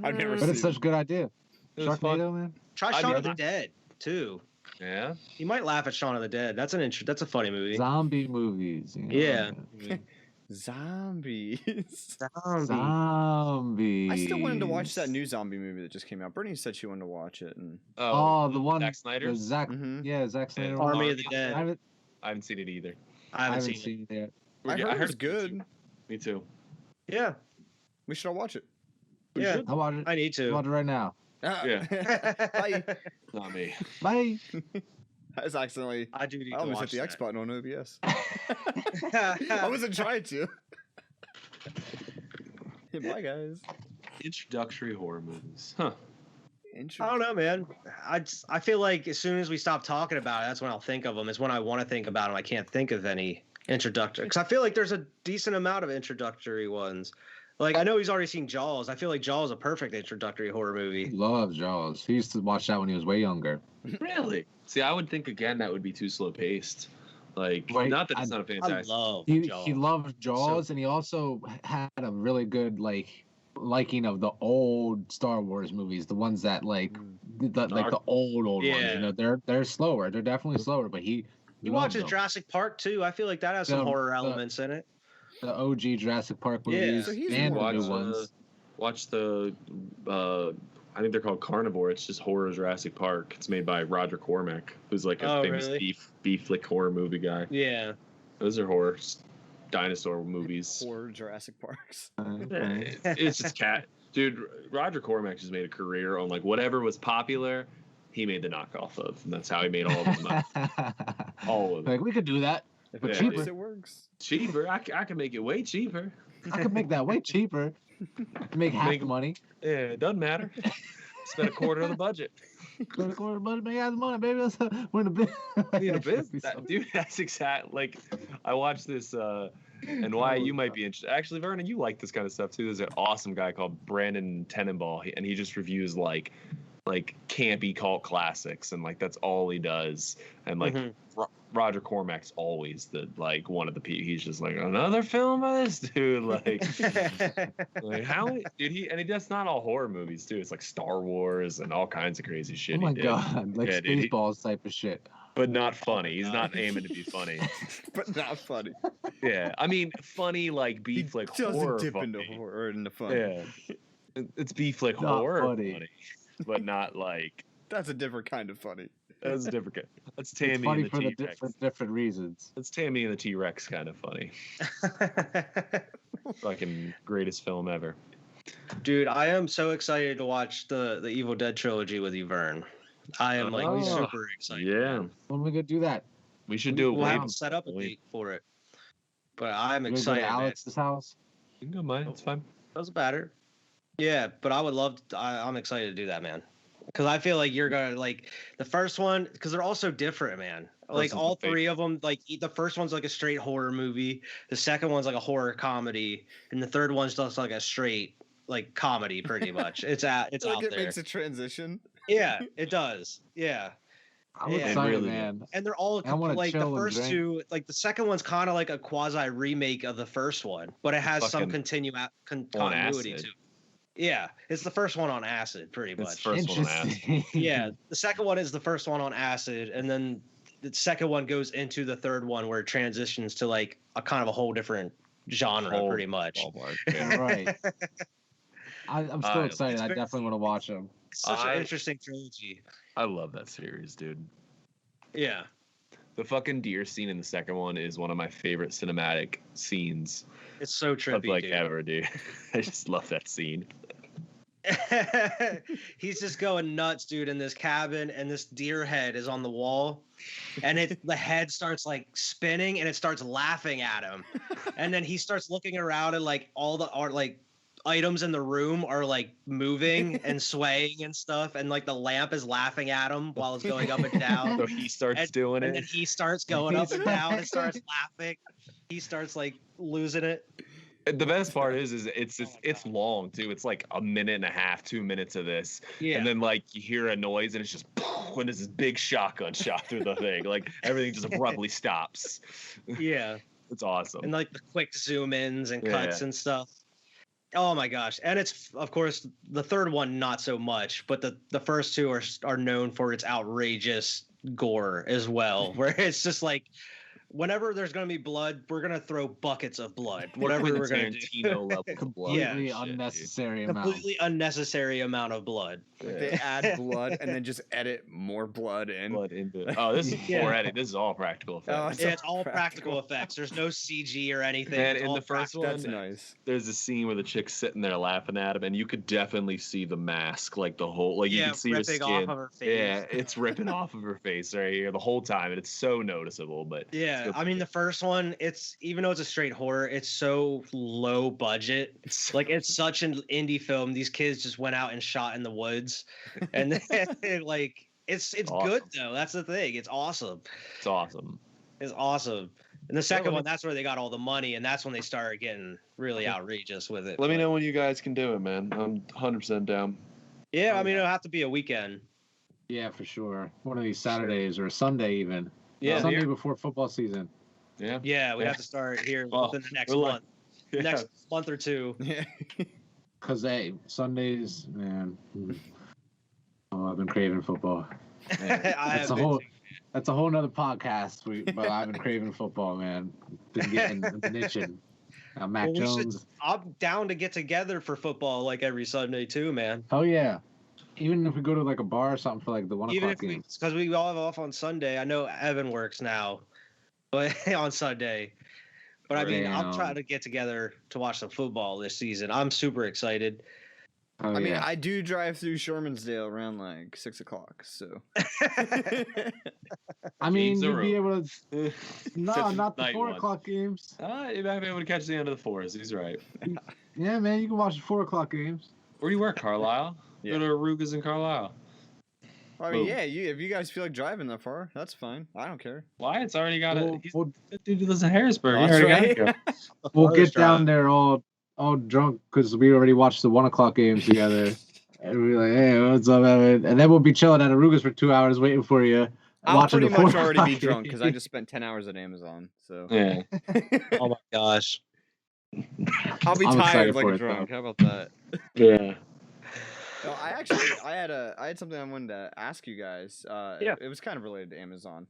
I've never But it's seen such a good idea. It was fun. Sharknado, man. Try I'd Shaun of rather- the Dead too. Yeah. You might laugh at Shaun of the Dead. That's that's a funny movie. Zombie movies. You know? Yeah. Zombies. Zombies. I still wanted to watch that new zombie movie that just came out. Brittany said she wanted to watch it, and Oh, the one. Zack Snyder. The Zack. Mhm. Yeah, Zack Snyder. Army one. Army of the Dead. I haven't, I haven't seen it either. I haven't seen it. seen it yet. I Yeah, heard it was it's good. Me too. Yeah, We should all watch it. We yeah. should. I watch it. I need I watch to. it right now. Bye. Not me. Bye. I was accidentally. I do need I to almost hit watch the X that. button on OBS. I wasn't trying to. Hey, bye, guys. Introductory horror movies. Huh. I don't know, man. I feel like as soon as we stop talking about it, that's when I'll think of them. It's when I want to think about them. I can't think of any introductory because I feel like there's a decent amount of introductory ones. Like I know he's already seen Jaws. I feel like Jaws is a perfect introductory horror He movie. loves Jaws. He used to watch that when he was way younger. Really? See, I would think again that would be too slow paced. Like, Right, not that it's I- not a I fantastic. love He Jaws. loved Jaws, and he also had a really good liking of the old Star Wars movies, the ones that like the old ones. Yeah. You know, they're slower. They're definitely slower, but he He loved watches them. Jurassic Park too. I feel like that has some The- horror the- elements in it. the OG Jurassic Park Yeah. movies So he's and the more new of a- ones. Watch the. I think they're called Carnivore. It's just horror Jurassic Park. It's made by Roger Cormack, who's like a Oh, famous really? beef flick horror movie guy. Yeah. Those are horror dinosaur movies. Horror Jurassic Parks. It's just cat. Dude, Roger Cormack just made a career on like whatever was popular, he made the knockoff of, and that's how he made all of his money. All of it. Like we could do that. If But it cheaper. works, it works. Cheaper. I can make it way cheaper. I could make that way cheaper. Make half Make- the money. Yeah, it doesn't matter. Spend a quarter of the budget. Go to quarter money, make half the money, baby. We're in the biz. In a biz, dude, that's exact. Like, I watched this, and why you might be interested. Actually, Vernon, you like this kind of stuff too. There's an awesome guy called Brandon Tenenbaugh, and he just reviews like campy cult classics, and like that's all he does. And like Roger Cormack's always the like one of the people. He's just like another film of this dude. Like how dude he does not all horror movies too. It's like Star Wars and all kinds of crazy shit. Oh my he did. god, like Yeah, dude, he- Spaceballs type of shit. But not funny. He's not aiming to be funny. But not funny. Yeah, I mean funny like He beef like doesn't horror dip funny. into horror or into fun. Yeah, It's B flick Not horror funny. funny, but not like That's a different kind of funny. that's different. That's It's Tammy funny and the for the T-Rex. different reasons. That's Tammy and the T-Rex kind of funny. Fucking greatest film ever. Dude, I am so excited to watch the Evil Dead trilogy with you, Vern. I am like Oh, super excited. Yeah, man. When we gonna do that? we should do it. We'll way have to before set up a Halloween. date for it. But I'm We gonna go excited, to man. Alex's house. You can go mine. It's fine. Doesn't matter. Yeah, but I would love. I'm excited to do that, man. Because I feel like you're gonna like the first one, because they're all so different, man. Like one's all my three of them, like the first one's like a straight horror movie, the second one's like a horror comedy, and the third one's just like a straight like comedy, pretty much. It's out Like it there. makes a transition. Yeah, it does. Yeah. I'm Yeah. excited, Really man. And they're all I wanna like the chill and first drink. two, like the second one's kind of like a quasi remake of the first one, but it has some Fucking continuity acid. to it. Yeah, it's the first one on acid, pretty It's much. first one on acid. Interesting. Yeah, the second one is the first one on acid, and then the second one goes into the third one where it transitions to like a kind of a whole different genre, Whole pretty much. Ballpark, Yeah, yeah. right. I'm still excited. It's I very- definitely want to watch them. It's such I- an interesting trilogy. I love that series, dude. Yeah, The fucking deer scene in the second one is one of my favorite cinematic scenes it's so of trippy, like dude. ever, dude. I just love that scene. He's just going nuts, dude, in this cabin, and this deer head is on the wall, and the head starts like spinning, and it starts laughing at him, and then he starts looking around, and like all the art, like items in the room are like moving and swaying and stuff, and like the lamp is laughing at him while it's going up and down. So he starts doing And then it. he starts going up and down and starts laughing. He starts like losing it. The best part is it's Oh my it's God. long too. It's like a minute and a half, 2 minutes of this, Yeah. and then like you hear a noise, and it's just when there's this big shotgun shot through the thing. Like everything just abruptly stops. Yeah. It's awesome. And like the quick zoom ins and cuts Yeah. and stuff. Oh my gosh. And it's of course the third one not so much, but the first two are known for its outrageous gore as well, where it's just like whenever there's going to be blood, we're going to throw buckets of blood. Whatever Quentin we're going to do. Tarantino levels of blood. Yeah. Completely and shit, dude. unnecessary amount. Completely unnecessary amount of blood. Like they add blood and then just edit more blood in. Blood into it. Oh, this is Yeah. before edit. This is all practical Oh, effects. Yeah, it's all practical effects. There's no CG or anything. And It's in all the first practical one, That's effects. nice. There's a scene where the chick's sitting there laughing at him, and you could definitely see the mask, like the whole, like you Yeah, can see her ripping skin. off of her face. Yeah, it's ripping off of her face right here the whole time, and it's so noticeable. But Yeah, good I mean the first one, it's even though it's a straight horror, it's so low budget. it's Like it's such an indie film. These kids just went out and shot in the woods, and then, like it's Awesome. good though. That's the thing. It's awesome. it's awesome. It's awesome. And the second let me- one, that's where they got all the money, and that's when they started getting really outrageous with it. Let me But- know when you guys can do it, man. I'm 100% down. Yeah, I mean it'll have to be a weekend. Yeah, for sure. One of these Saturdays or a Sunday even. Yeah, Sunday here- before football season. Yeah. yeah, we Yeah. have to start here Well, within the next we're month. Yeah. Next month or two. Yeah. Cause hey, Sundays, man. Oh, I've been craving football. I That's have a been whole. too. That's a whole nother podcast. But I've been craving football, man. Been been itching. Mac Well, we should- Jones. I'm down to get together for football like every Sunday too, man. Oh yeah. Even if we go to like a bar or something for like the 1 Even o'clock if game. because we all have off on Sunday. I know Evan works now, but on Sunday. But I mean, I'll try Damn. to get together to watch some football this season. I'm super excited. Oh, I mean, yeah. I do drive through Shermansdale around like 6 o'clock, so. I mean, Games are you'd be able to. No, Except not the night 4 one. o'clock games. You might be able to catch the end of the fours. He's right. Yeah, man, you can watch the 4 o'clock games. Where do you work, Carlisle? Yeah. Go to Arugas in Carlisle. I mean, Boom. yeah, if you guys feel like driving that far, that's fine. I don't care. Wyatt's already got We'll, it. He's we'll, that dude who lives in Harrisburg. That's He already right. got to go. we'll Father's get down drive. there all drunk because we already watched the 1 o'clock games together. And we're like, hey, what's up, Evan? And then we'll be chilling at Arugas for 2 hours waiting for you. I'll watching pretty the 4 much already be o'clock drunk because I game. just spent 10 hours at Amazon, so. Yeah. Oh my gosh. I'll be I'm excited tired like for a it, drunk. How about that? Yeah. No, I had something I wanted to ask you guys. Yeah. It was kind of related to Amazon.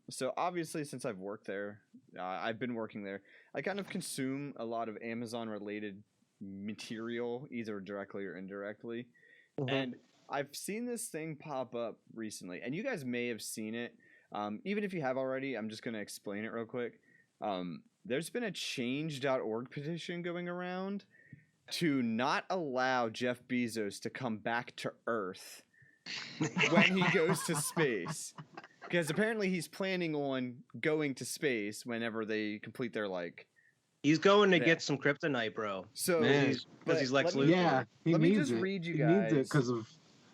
So obviously, since I've worked there, I've been working there. I kind of consume a lot of Amazon related material, either directly or indirectly. Mhm. And I've seen this thing pop up recently, and you guys may have seen it. Even if you have already, I'm just going to explain it real quick. There's been a change.org petition going around to not allow Jeff Bezos to come back to Earth when he goes to space. Because apparently he's planning on going to space whenever they complete their He's going to Yeah. get some kryptonite, bro. So Man. Because he's Lex let Luthor. me- Yeah, he Let me needs just it. read you He needs it guys. because of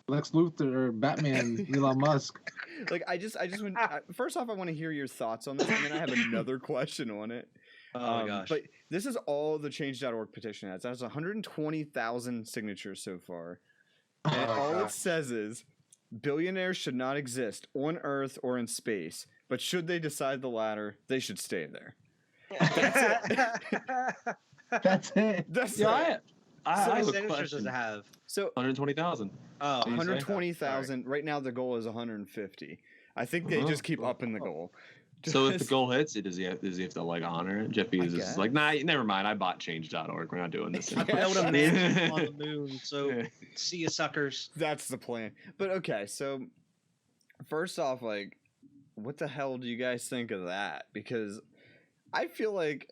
Lex Luthor or Batman, Elon Musk. I just want first off, I want to hear your thoughts on this, and then I have another question on it. Oh my gosh. But this is all the change.org petition has. That has 120,000 signatures so far. And Oh, all it gosh. says is billionaires should not exist on Earth or in space, but should they decide the latter, they should stay there. That's it. That's Yeah, it. I How many have a signatures does question. it have? So 120,000. Oh, Did you say? 120,000. Right now, the goal is 150. I think they Uh-huh. just keep upping the goal. So if the Just- goal hits, does he have to like honor it? Jeff Bezos is like, nah, never mind. I bought change.org. We're not doing this. I anymore." built a mansion on the moon, so Yeah. see you suckers. That's the plan. But okay, so first off, what the hell do you guys think of that? Because I feel like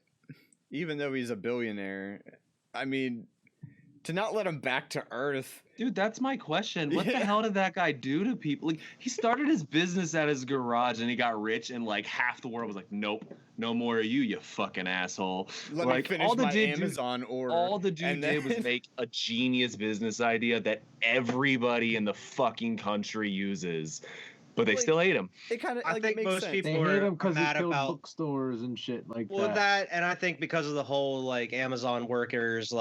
even though he's a billionaire, I mean, to not let him back to Earth. Dude, that's my question. What the Yeah. hell did that guy do to people? Like, he started his business at his garage and he got rich, and like half the world was like, nope, no more of you, you fucking asshole. Let Like, me finish all the my dude do- Amazon order. All the dude and did was then- make a genius business idea that everybody in the fucking country uses, but they Like, still hate him. It kind of I it think makes most sense. people They were hate him because he mad killed about bookstores and shit like well that. that, and I think because of the whole Amazon workers,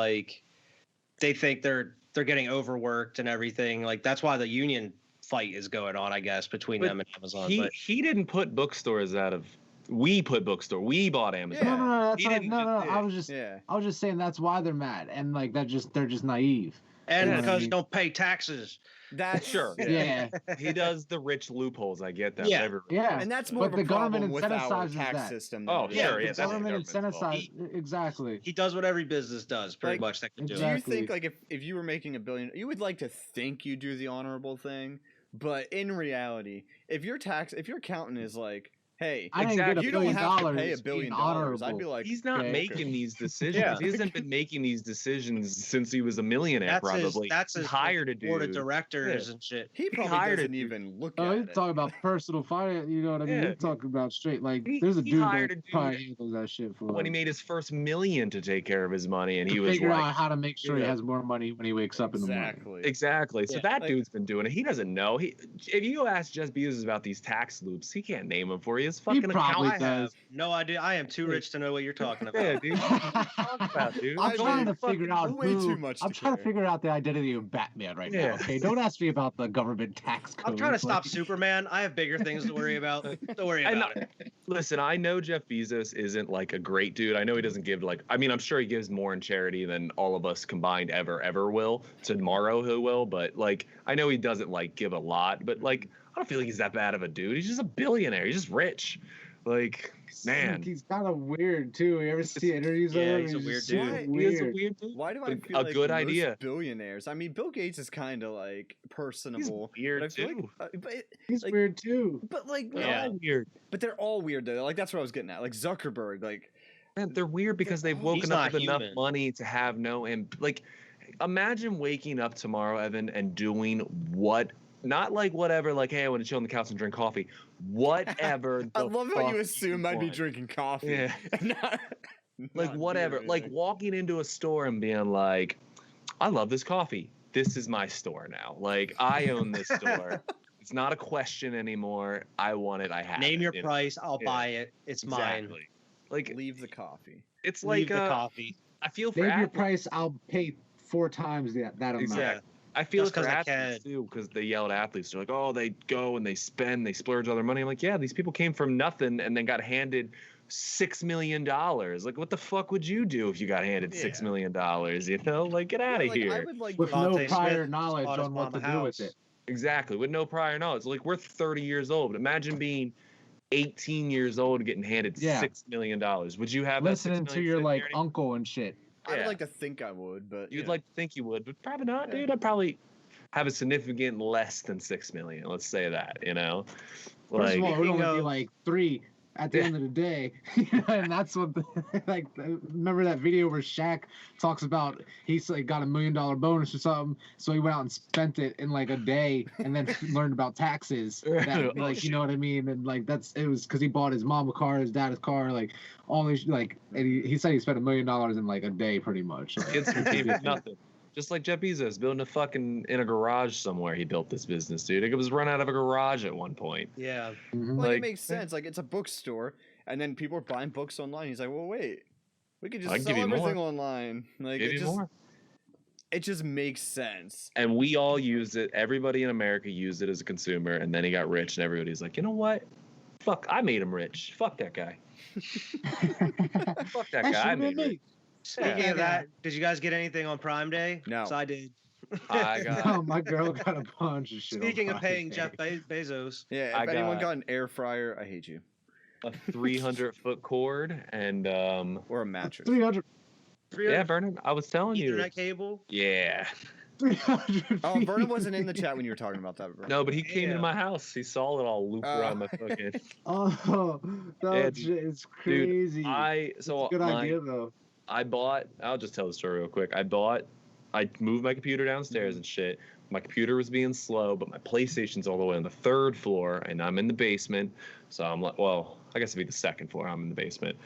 they think they're getting overworked and everything. That's why the union fight is going on, I guess, between But them and Amazon. He didn't put bookstores out of. We put bookstore. We bought Amazon. No, no, no, that's He not, didn't no, no, just- no. I was just saying that's why they're mad, and they're just naive. and Yeah. because you don't pay taxes. That's Sure. Yeah, He does the rich loopholes. I get that. Yeah. but everybody yeah. does. and that's But more of the a problem government with our incentivizes tax that. system. Oh, than it Yeah, sure. is. Yeah, the that's the government government's fault. incentivizes exactly. He does what every business does, pretty Like, much. That can do. Do you Exactly. think if you were making $1 billion, you would like to think you do the honorable thing, but in reality, if your accountant is like, hey, I didn't get Exactly. you $1 don't billion have to pay $1 billion, being I'd be like, He's not okay. making these decisions. Yeah. He hasn't been making these decisions since he was a millionaire. Probably. That's He his hired a board of dude. directors and shit. he probably hired a doesn't dude. even look Oh, at he's it. talking about personal finance. You know what I mean? Yeah. He's talking about straight. He- There's a he dude hired that a dude probably handles that shit for When he him. made his first $1 million to take care of his money, and To he was figure like, out how to make sure he Yeah. has more money when he wakes up in the morning. Exactly. exactly. So Yeah, that like- dude's been doing it. He doesn't know. If you ask Jeff Bezos about these tax loops, he can't name them for you. His He fucking probably accountant. does. No idea. I am too rich to know what you're talking about. Yeah, dude. What are you talking about, dude? I'm I trying mean, to figure out way who. too much I'm to trying to care. figure out the identity of Batman right Yeah. now. Okay, don't ask me about the government tax code. I'm trying to stop like- Superman. I have bigger things to worry about. Don't worry I about know- it. Listen, I know Jeff Bezos isn't like a great dude. I know he doesn't give I'm sure he gives more in charity than all of us combined ever will. Tomorrow he will, but I know he doesn't give a lot, but I don't feel like he's that bad of a dude. He's just a billionaire. He's just rich. Man. he's kind of weird too. You ever see interviews Yeah, of him? he's a weird just dude. so He is a weird. weird dude. Why do I But feel a like good most idea. billionaires? I mean, Bill Gates is kind of He's personable. weird but I feel too. He's like- weird too. They're Yeah. all weird. but they're all weird though. That's what I was getting at. Like Zuckerberg, Man, they're weird because they've He's woken up not with enough human. money to have no imagine waking up tomorrow, Evan, and doing not whatever, hey, I want to chill on the couch and drink coffee. Whatever. I the love how you fuck assume I'd be want. drinking coffee. Yeah. and not Whatever. doing Like anything. walking into a store and being like, I love this coffee. This is my store now. I own this store. It's not a question anymore. I want it. I have Name it. your you know? price. I'll Yeah. buy it. It's mine. Exactly. leave the coffee. It's Leave the like coffee. I feel for Name your athletes. price. I'll pay 4 times that amount. Exactly. I feel Just it for 'cause I athletes too, because they yell at athletes. They're like, "Oh, they go and they spend, they splurge all their money." I'm like, "Yeah, these people came from nothing and then got handed $6 million. What the fuck would you do if you got handed $6 Yeah. million? Get out of I here." would like With no Devontae prior Smith knowledge bought his on what to mama do with house. it. Exactly, with no prior knowledge. We're 30 years old. Imagine being 18 years old and getting handed Yeah. $6 million. Would you have that $6 Listening to million your sitting there anymore? uncle and shit. I would Yeah. like to think I would, but You'd you know. like to think you would, but probably not, Yeah. dude. I'd probably have a significant less than 6 million. Let's say that, you know. First of all, it would Speaking only be of- like 3 at the end of the day, and that's what. Remember that video where Shaq talks about he's like got $1 million bonus or something, so he went out and spent it in like a day, and then learned about taxes. That, Oh, like, you know what I mean? And like it was because he bought his mom a car, his dad a car, like all these like, and he said he spent $1 million in like a day, pretty much. Like, Kids from TV, nothing. Just like Jeff Bezos building a fucking in a garage somewhere. He built this business, dude. It was run out of a garage at one point. Yeah. Mhm. Like, like- it makes sense. Like, it's a bookstore, and then people are buying books online. He's like, well, wait, we could I just can sell give you more. everything online. Like, Maybe more. it just makes sense. And we all used it. Everybody in America used it as a consumer, and then he got rich, and everybody's like, you know what? Fuck, I made him rich. Fuck that guy. Fuck that That guy. I should've made been him me. rich. Speaking Yeah. of that, did you guys get anything on Prime Day? No. So I did. I got Oh, my girl got a bunch of shit. on Speaking of paying Friday. Jeff Bezos, Yeah, I if anyone got- got an air fryer, I hate you. a 300-foot cord, and Or a mattress. 300, yeah, Vernon, I was telling you. Ethernet cable. Yeah. 300 Oh, feet. Vernon wasn't in the chat when you were talking about that, bro. No, but he came Yeah. into my house. He saw it all loop around my fucking. Oh, that Yeah, shit is crazy. Dude, so Good my- idea though. I bought. I'll just tell the story real quick. I moved my computer downstairs and shit. My computer was being slow, but my PlayStation's all the way on the 3rd floor, and I'm in the basement. So I'm like, well, I guess it'd be the 2nd floor. I'm in the basement,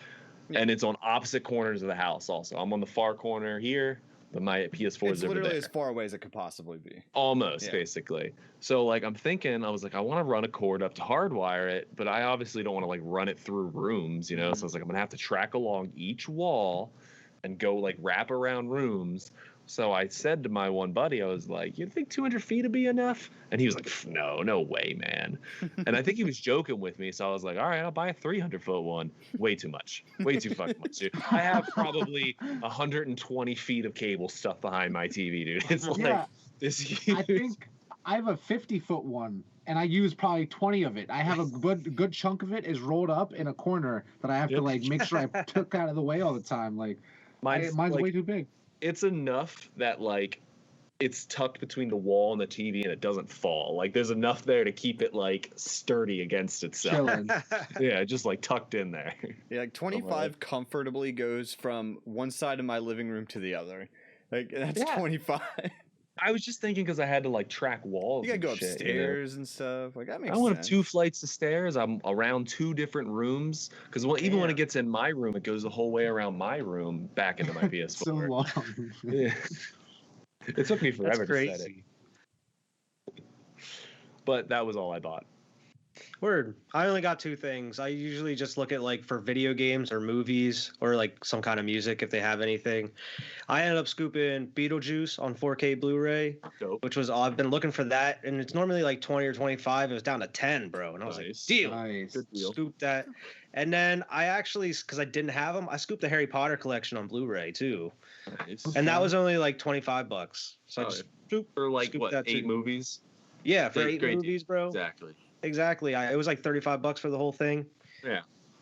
and it's on opposite corners of the house. Also, I'm on the far corner here, but my PS4 It's is over literally there. as far away as it could possibly be. Almost, Yeah. basically. So, like, I'm thinking, I was like, I want to run a cord up to hardwire it, but I obviously don't want to, like, run it through rooms, you know? So I was like, I'm going to have to track along each wall and go, like, wrap around rooms. So I said to my one buddy, I was like, you think 200 feet would be enough? And he was like, no way, man. And I think he was joking with me. So I was like, all right, I'll buy a 300-foot one. Way too much. Way too fucking much, dude. I have probably 120 feet of cable stuff behind my TV, dude. It's like Yeah, this huge. I think I have a 50-foot one, and I use probably 20 of it. I have a good chunk of it is rolled up in a corner that I have to Yep. like make sure I took out of the way all the time. Like mine's like, way too big. it's enough that like it's tucked between the wall and the TV and it doesn't fall. Like there's enough there to keep it like sturdy against itself. Chilling. Yeah, just like tucked in there. Yeah, like 25 comfortably goes from one side of my living room to the other. Like, that's Yeah. 25. I was just thinking because I had to like track walls. You gotta go and shit, upstairs and stuff. Like, that makes I went up sense. 2 flights of stairs. I'm around 2 different rooms because even when it Damn. gets in my room, it goes the whole way around my room back into my PS4. So long. Yeah. It took me forever to set it. crazy. But that was all I bought. Word. I only got 2 things. I usually just look at like for video games or movies or like some kind of music if they have anything. I ended up scooping Beetlejuice on 4K Blu-ray, Dope. which was I've been looking for that, and it's normally like 20 or 25. It was down to 10, bro, and I was Nice. like, deal. Nice. Good deal. Scooped that, and then I actually, because I didn't have them, I scooped the Harry Potter collection on Blu-ray too, Nice. and that was only like $25. So I Oh, just For like scoop what, that 8 too. movies? yeah, for Great 8 deal. movies, bro. Exactly. Exactly. It was like $35 for the whole thing. Yeah.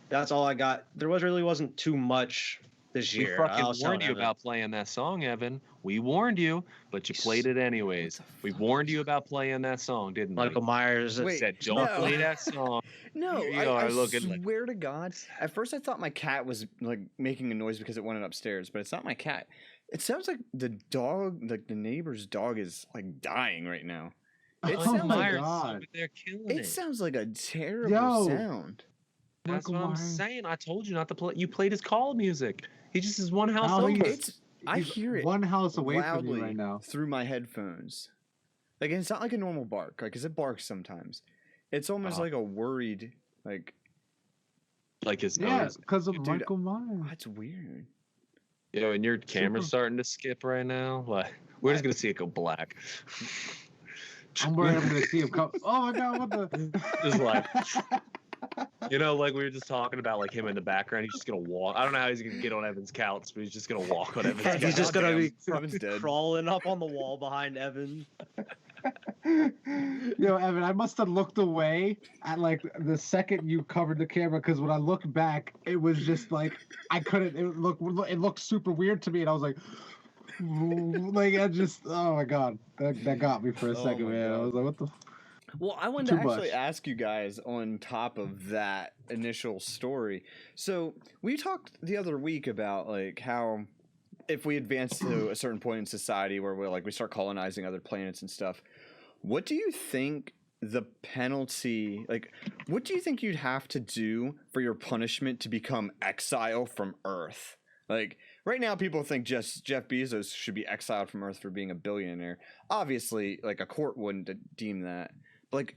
That's all I got. There wasn't too much this We year. fucking I was telling warned you Evan. about playing that song, Evan. We warned you, but you played it anyways. We warned you about playing that song, didn't Michael we? Myers. Wait, Said don't no. play that song. No, Here you I, are I looking like- swear to God. At first, I thought my cat was like making a noise because it went upstairs, but it's not my cat. It sounds like the dog, like the neighbor's dog, is like dying right now. It Oh sounds my like God. They're killing it it. sounds like a terrible Yo. sound. That's Michael what I'm Myers. saying. I told you not to play. You played his call music. He just is one house Oh, over. he's- It's I He's hear it one house away from loudly you right now. through my headphones. Like, it's not like a normal bark, like, 'cause it barks sometimes. It's almost Uh-huh. like a worried, like, Like his Yeah, nose. because of Dude, Michael Myers. that's weird. Yo, and your camera's Super. starting to skip right now. Like, we're just gonna see it go black. I'm worried I'm gonna see him come. Oh my God! What the? Just like, you know, like we were just talking about, like him in the background. He's just gonna walk. I don't know how he's gonna get on Evan's couch, but he's just gonna walk on Evan's couch. He's just gonna be Goddamn, Evan's dead. crawling up on the wall behind Evan. Yo, Evan, I must have looked away at like the second you covered the camera because when I looked back, it was just like I couldn't. It looked super weird to me, and I was like I just, oh my god, that got me for a Oh second, my man. I God. was like, what the. Well, I wanted Too to actually much. ask you guys on top of that initial story. So we talked the other week about like how if we advance to a certain point in society where we start colonizing other planets and stuff, what do you think the penalty, like, what do you think you'd have to do for your punishment to become exile from Earth? Like, right now people think just Jeff Bezos should be exiled from Earth for being a billionaire. Obviously, like, a court wouldn't deem that. But, like,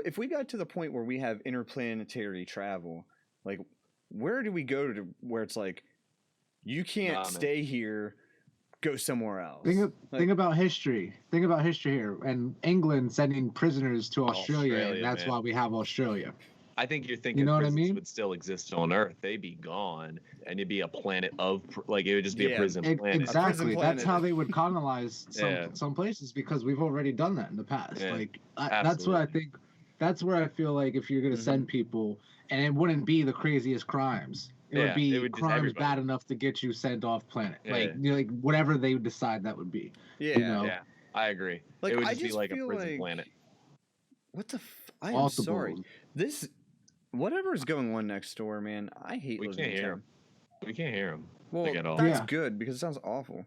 if we got to the point where we have interplanetary travel, like, where do we go to where it's like, you can't stay here, go somewhere else? Think about history. Think about history here. And England sending prisoners to Australia, and that's man. why we have Australia. I think you're thinking You know what I prisons mean? would still exist on Earth. They'd be gone, and it'd be a planet of like it would just be a Yeah. prison planet. Exactly. planet. That's how they would colonize Yeah. some places because we've already done that in the past. Yeah. Like that's what I think. That's where I feel like if you're gonna send people, and it wouldn't be the craziest crimes. It Yeah, would be it would just crimes everybody. bad enough to get you sent off planet. Yeah. Like like whatever they would decide that would be. Yeah. You know? Yeah, I agree. Like, it would I just be just like a feel prison like- planet. What the I am Multiple. sorry. This, whatever is going on next door, man, I hate We living can't in hear town. We can't hear them. Well, like, at all. that's Yeah. good because it sounds awful.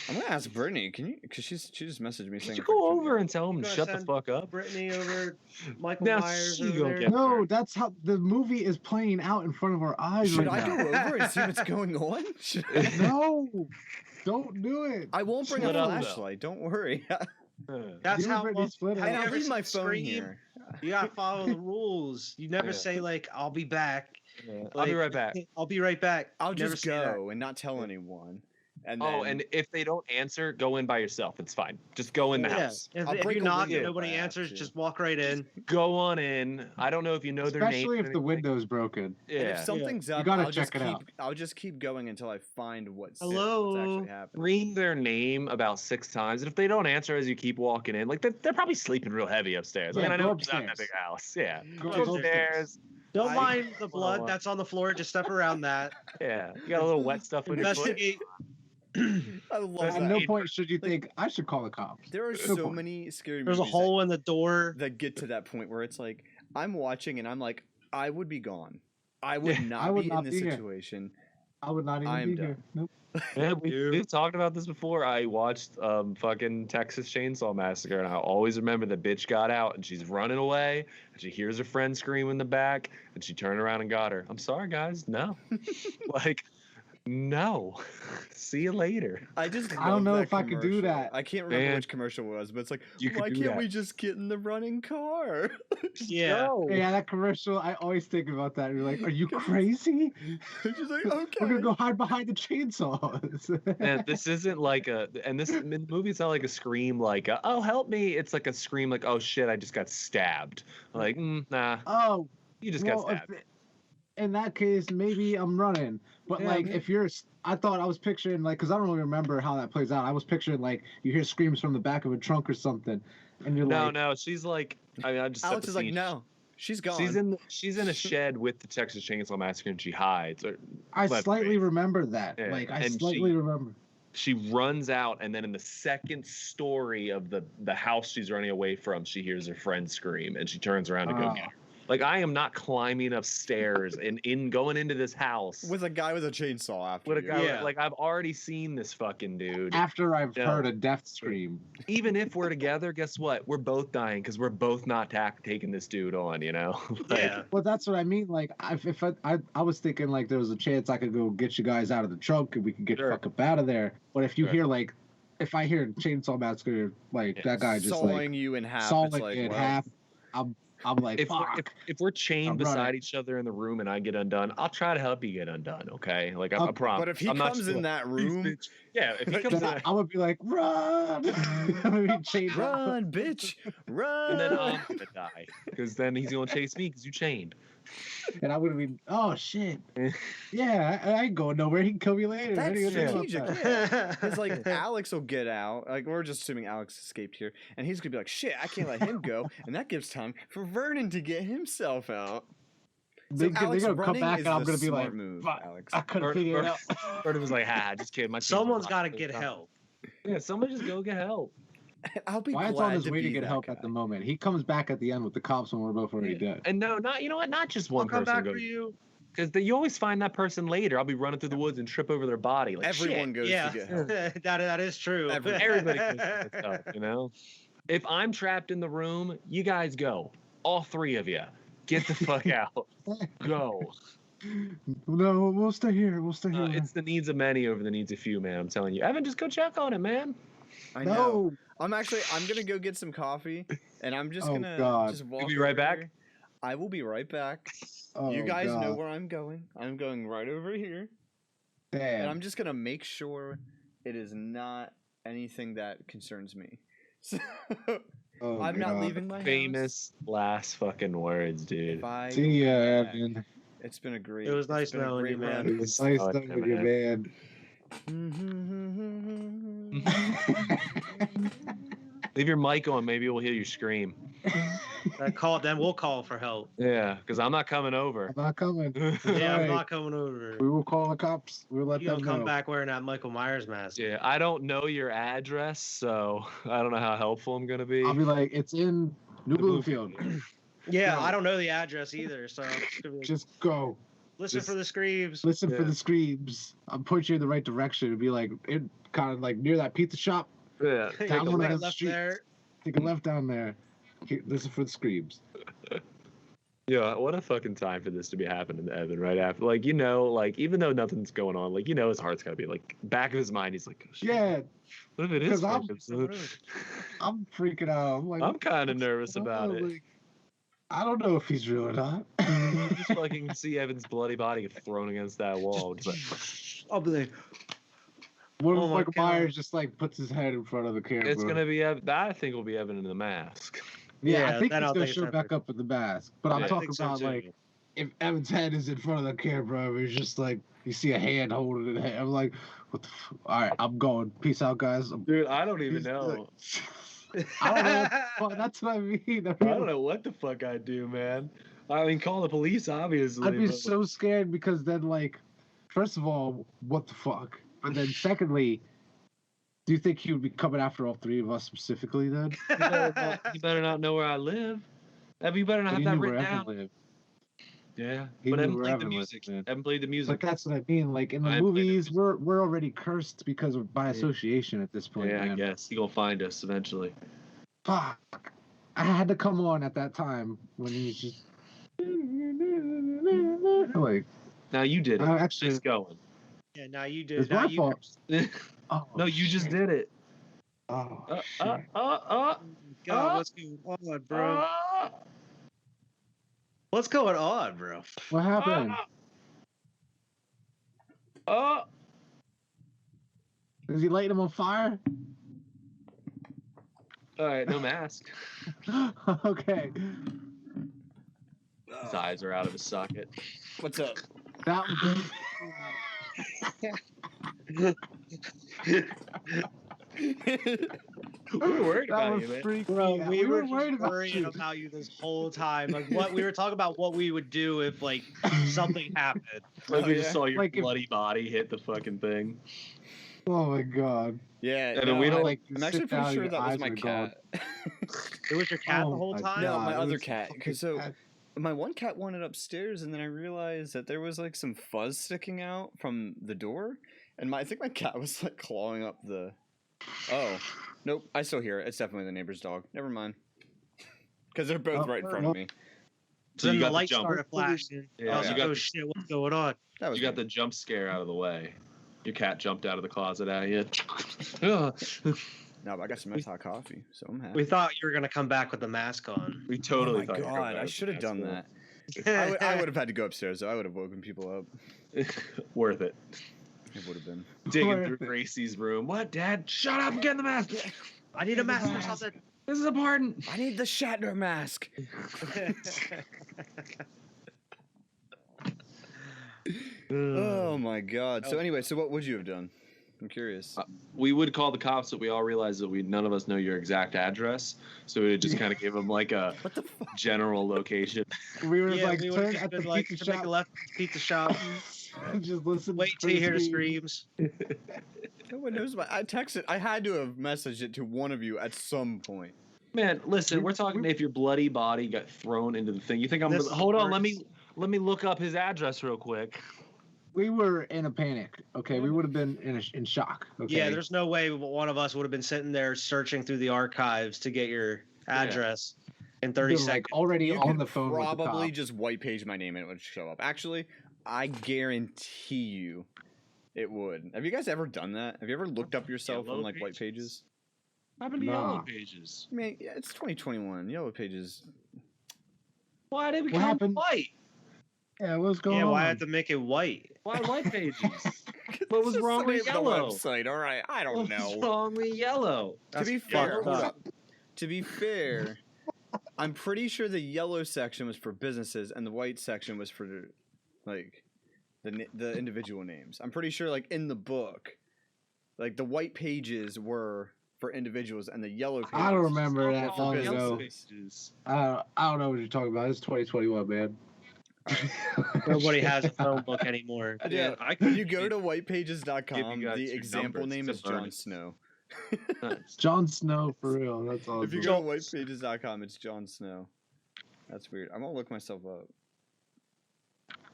I'm gonna ask Brittany. Can you? Because she just messaged me saying. Could you if I go can- over and tell them You to gonna shut the send fuck up? Brittany over, Michael Now Myers she over gonna there. get- No, that's how the movie is playing out in front of our eyes Should right I now. go over and see what's going on? Should I- No, don't do it. I won't bring a Split up, though. flashlight. Don't worry. That's You how. and Brittany split have up. you And I'll ever leave my seen phone Scream? here. You gotta follow the rules. You never Yeah. say like, "I'll be back." I'll be Like, right back. I'll be right back. I'll You never just say that. go and not tell anyone. And Oh, then, and if they don't answer, go in by yourself. It's fine. Just go in the Yeah. house. If, I'll if break you a knock and window nobody if I have ansers, to. just walk right in. Go on in. I don't know if you know their name. Especially if or the anything. window's broken. Yeah. and if something's up, gotta I'll just check it out. I'll just keep going until I find what's Hello? actually happening. Ring their name about 6 times, and if they don't answer as you keep walking in, like they're probably sleeping real heavy upstairs. I Yeah, mean, I go know it's not that upstairs. big house. Yeah, Go go upstairs. upstairs. Don't I- mind the blood Well, that's on the floor. Just step around that. Yeah, you got a little wet stuff on your foot. Investigate. I love At that. no point should you think I should call the cops. There are No so point. many scary There's a movies hole in the door. that get to that point where it's like I'm watching and I'm like, I would be gone. I would not I would be not in this be here. situation. I would not even I am be done. here. Nope. Yeah, we've talked about this before. I watched fucking Texas Chainsaw Massacre, and I always remember the bitch got out and she's running away, and she hears her friend scream in the back, and she turned around and got her. I'm sorry, guys, no, like, no. See you later. I just I don't love know that if I could do commercial. that. I can't remember Man. which commercial it was, but it's like, You could why do can't that. we just get in the running car? Yeah. No. Yeah, that commercial. I always think about that. You're like, are you crazy? It's just like, okay. We're gonna go hide behind the chainsaws. And this isn't like a, and this movie's not like a scream like, oh, help me. It's like a scream like, oh shit, I just got stabbed. Like, nah, Oh, you just well, got stabbed. in that case, maybe I'm running. But Yeah, like, man. if you're, I thought I was picturing like, cause I don't really remember how that plays out. I was picturing like you hear screams from the back of a trunk or something, and you're No, like, no, she's like, I mean, I just set Alex the is like, scene. no, she's gone. She's in a shed with the Texas Chainsaw Massacre, and she hides. Or I Left slightly face. remember that. Yeah, Like, I and slightly she- remember. she runs out, and then in the second story of the house she's running away from, she hears her friend scream, and she turns around to go Oh. get her. Like, I am not climbing upstairs and in going into this house with a guy with a chainsaw after with a you. guy. Yeah. Like, I've already seen this fucking dude. After I've No. heard a death scream. Even if we're together, guess what? We're both dying because we're both not taking this dude on. You know? Like, Yeah. Well, that's what I mean. Like, if I was thinking like there was a chance I could go get you guys out of the trunk and we could get Sure. the fuck up out of there. But if you Sure. hear like, if I hear Chainsaw Massacre, like Yeah. that guy just sawing like you in half. sawing it's like, in well, half, I'm like, If fuck. we're chained I'm beside running. each other in the room and I get undone, I'll try to help you get undone. Okay? Like, I Okay, promise. But if he I'm not comes just in like, that "Please, room, bitch." Yeah, if he comes in, Then I would be like, run! I'm gonna be chained up. run, bitch, run. and then I'm gonna die because then he's gonna chase me because you chained. And I'm gonna be, oh shit. Yeah, I ain't going nowhere. He can kill me later. That's What are you gonna do about strategic, that? yeah. Because like Alex will get out. Like we're just assuming Alex escaped here, and he's gonna be like, "Shit, I can't let him go," and that gives time for Vernon to get himself out. They're Alex gonna come running back is and I'm the gonna be smart like, move, "Fuck, Alex. I couldn't figure it out. Bird was like, just kidding. My team's Someone's not got to good get enough." help. Yeah, someone just go get help. I'll be Wyatt's glad on his to way to be get that help guy. at the moment. He comes back at the end with the cops when we're both already dead. And no, not you know what? Not just I'll one come person back goes. for you. Because you always find that person later. I'll be running through the woods and trip over their body. Like Everyone shit. goes Yeah, to get help. that is true. Everybody goes to get help, you know? If I'm trapped in the room, you guys go. All three of you. Get the fuck out. Go. No, we'll stay here. We'll stay here. It's the needs of many over the needs of few, man. I'm telling you. Evan, just go check on it, man. I know. I'm gonna go get some coffee, and I'm just Oh, gonna God. just walk. be right over back? here. I will be right back. Oh, You guys know God. where I'm going. I'm going right over here, and Damn. I'm just gonna make sure it is not anything that concerns me. So Oh, I'm not God. leaving my house. Famous last fucking words, dude. If I See ya, come back. Evan. It's been a great. It was it's nice been a knowing great you, man. run. It was nice Oh, knowing yeah, you, man. Leave your mic on. Maybe we'll hear you scream. Then we'll call for help. Yeah, because I'm not coming over. I'm not coming. Yeah, I'm Alright. not coming over. We will call the cops. We'll let You them gonna come know. back wearing that Michael Myers mask? Yeah, I don't know your address, so I don't know how helpful I'm gonna be. I'll be like, it's in New Bloomfield. Yeah, No. I don't know the address either, so I'm just gonna be like, Just go. listen just- for the screams. Listen for Yeah. the screams. I'll point you in the right direction. It'll be like, it kind of like near that pizza shop. Yeah. Take down a one of right those left streets. there. Take a left down there. Listen for the screams. Yeah, what a fucking time for this to be happening to Evan right after. Like, like, even though nothing's going on, like, his heart's gotta be like, back of his mind, he's like, oh, shit, Yeah, what if it is 'cause I'm- fucking- I'm freaking out. I'm like, I'm kind of what's nervous going about on? it. Like, I don't know if he's real or not. Just fucking see Evan's bloody body get thrown against that wall. Just like, I'll be like, What Oh if my Michael God. Myers just like puts his head in front of the camera? it's gonna be Evan. That I think will be Evan in the mask. Yeah, Yeah, I think then he's I'll gonna think show it's back Evan. up with the mask. But I'm Yeah, I talking think so about too. like if Evan's head is in front of the camera, it's just like you see a hand holding it. I'm like, what the? All right, I'm going. Peace out, guys. Dude, I don't even He's know. I don't know. Well, that's what I mean. I don't know what the fuck I'd do, man. I mean, call the police, obviously. I'd be but- so scared because then, like, first of all, what the fuck? But then, secondly, do you think he would be coming after all three of us specifically? Then You better not know where I live. Evan, you better not But have he that knew where written Evan down. lived. Yeah, He but knew Evan where played the Evan lived, music. man. Evan played the music. But that's what I mean. Like in the I played the movies, music. we're already cursed because of by association at this point. Yeah, I man. guess he gonna find us eventually. Fuck. I had to come on at that time when he's just like. Now you did it. I actually. Just going. yeah, now you did. It's Now my you. fault. Oh, No, you just shit. did it. Oh, Uh, shit. God, what's going on, bro? What's going on, bro? What happened? Is he lighting him on fire? All right, no mask. Okay. His eyes are out of his socket. What's up? That was We were worried that about was you, man. freaky. Bro, out. we were worried worried about worrying you. about you this whole time. Like, what we were talking about, what we would do if like something happened. Like we Oh, just yeah? saw your Like if- bloody body hit the fucking thing. Oh my god. Yeah, I mean, we don't- Like, you I'm actually sit pretty down, sure your that was eyes my are gone. cat. It was your cat Oh the whole my time. No, God, my it other was cat, fucking 'cause so- cat. My one cat wanted upstairs, and then I realized that there was like some fuzz sticking out from the door, and I think my cat was like clawing up the. Oh, nope! I still hear it. It's definitely the neighbor's dog. Never mind. Because they're both Oh, right in front of me. So Then you the got the light jump. started flashing. Yeah, I was you like, got oh the- shit, what's going on? That was You got me. the jump scare out of the way. Your cat jumped out of the closet at you. No, but I got some nice hot coffee, so I'm happy. We thought you were gonna come back with the mask on. We Oh totally my thought you were god! I about should have to done ask that. I would have had to go upstairs, though. I would have woken people up. that. Worth it. It would have been. Digging Worth through it. Gracie's room. What, Dad? Shut up and get in the mask. I need a mask or something. This is important. I need the Shatner mask. Oh my god. So anyway, so what would you have done? I'm curious. We would call the cops, but we all realized that none of us know your exact address, so we would just kind of give them like a What the fuck? general location. We were Yeah, like we turn would at the like pizza to make a shop left pizza shop. and just listen. Wait for till you hear the screams. screams. No one knows I texted. I had to have messaged it to one of you at some point. Man, listen, we're talking if your bloody body got thrown into the thing. You think I'm? This Hold on, works. let me look up his address real quick. We were in a panic. Okay, we would have been in shock. Okay. Yeah, there's no way one of us would have been sitting there searching through the archives to get your address in 30 We're, seconds. like already You on could the phone with the probably cop. just white page my name and it would show up. Actually, I guarantee you it would. Have you guys ever done that? Have you ever looked up yourself Yellow on like white Pages? pages? What happened to Nah. Yellow Pages? I mean, yeah, it's 2021. Yellow pages. Why did it become happened? white? Yeah, what's going Yeah, on? why have to make it white? Why white pages? What was It's just wrong the with name of the yellow? website. All right, I don't What's know. wrong with yellow? To be That's fair, fucked hold up. up. To be fair, I'm pretty sure the yellow section was for businesses and the white section was for like the individual names. I'm pretty sure like in the book, like the white pages were for individuals and the yellow pages. I don't remember Yeah, that for long business. ago. Pages. I don't know what you're talking about. It's 2021, man. Nobody has a phone book anymore. Yeah, I when could you go give to whitepages.com, guys the your example numbers name to is Jon burn. Snow. Nice. Jon Snow for real. That's awesome. If you go to whitepages.com, it's Jon Snow. That's weird. I'm gonna look myself up.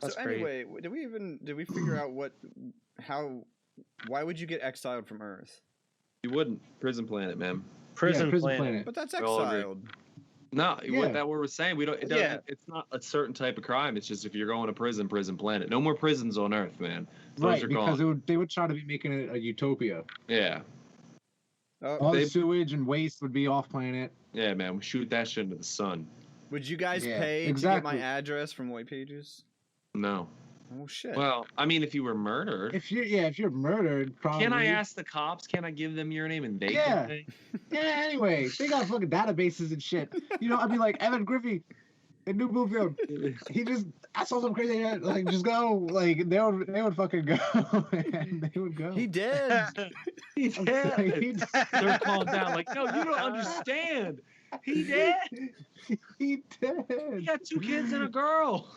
That's so great. anyway, did we figure out why would you get exiled from Earth? You wouldn't. Prison Planet, man. Prison, Prison Planet. Planet. But that's We all agree. exiled. No, Yeah. what that we're saying, we don't. It doesn't. Yeah. It's not a certain type of crime. It's just if you're going to prison, Prison Planet. No more prisons on Earth, man. Those Right, are because gone. they would try to be making it a utopia. Yeah, All They- the sewage and waste would be off planet. yeah, man. We shoot that shit into the sun. Would you guys Yeah, pay to exactly. get my address from White Pages? No. Oh shit. Well, I mean, if you were murdered, If you're murdered, probably. can I ask the cops? Can I give them your name and they Yeah. can pay? Yeah. Anyway, they got fucking databases and shit. You know, I'd be like Evan Griffey in New Bloomfield. I saw some crazy shit. Like, just go. Like, they would fucking go, and they would go. he did. He's He dead. did. They're calling down like, no, you don't understand. He did. He did. He got 2 kids and a girl.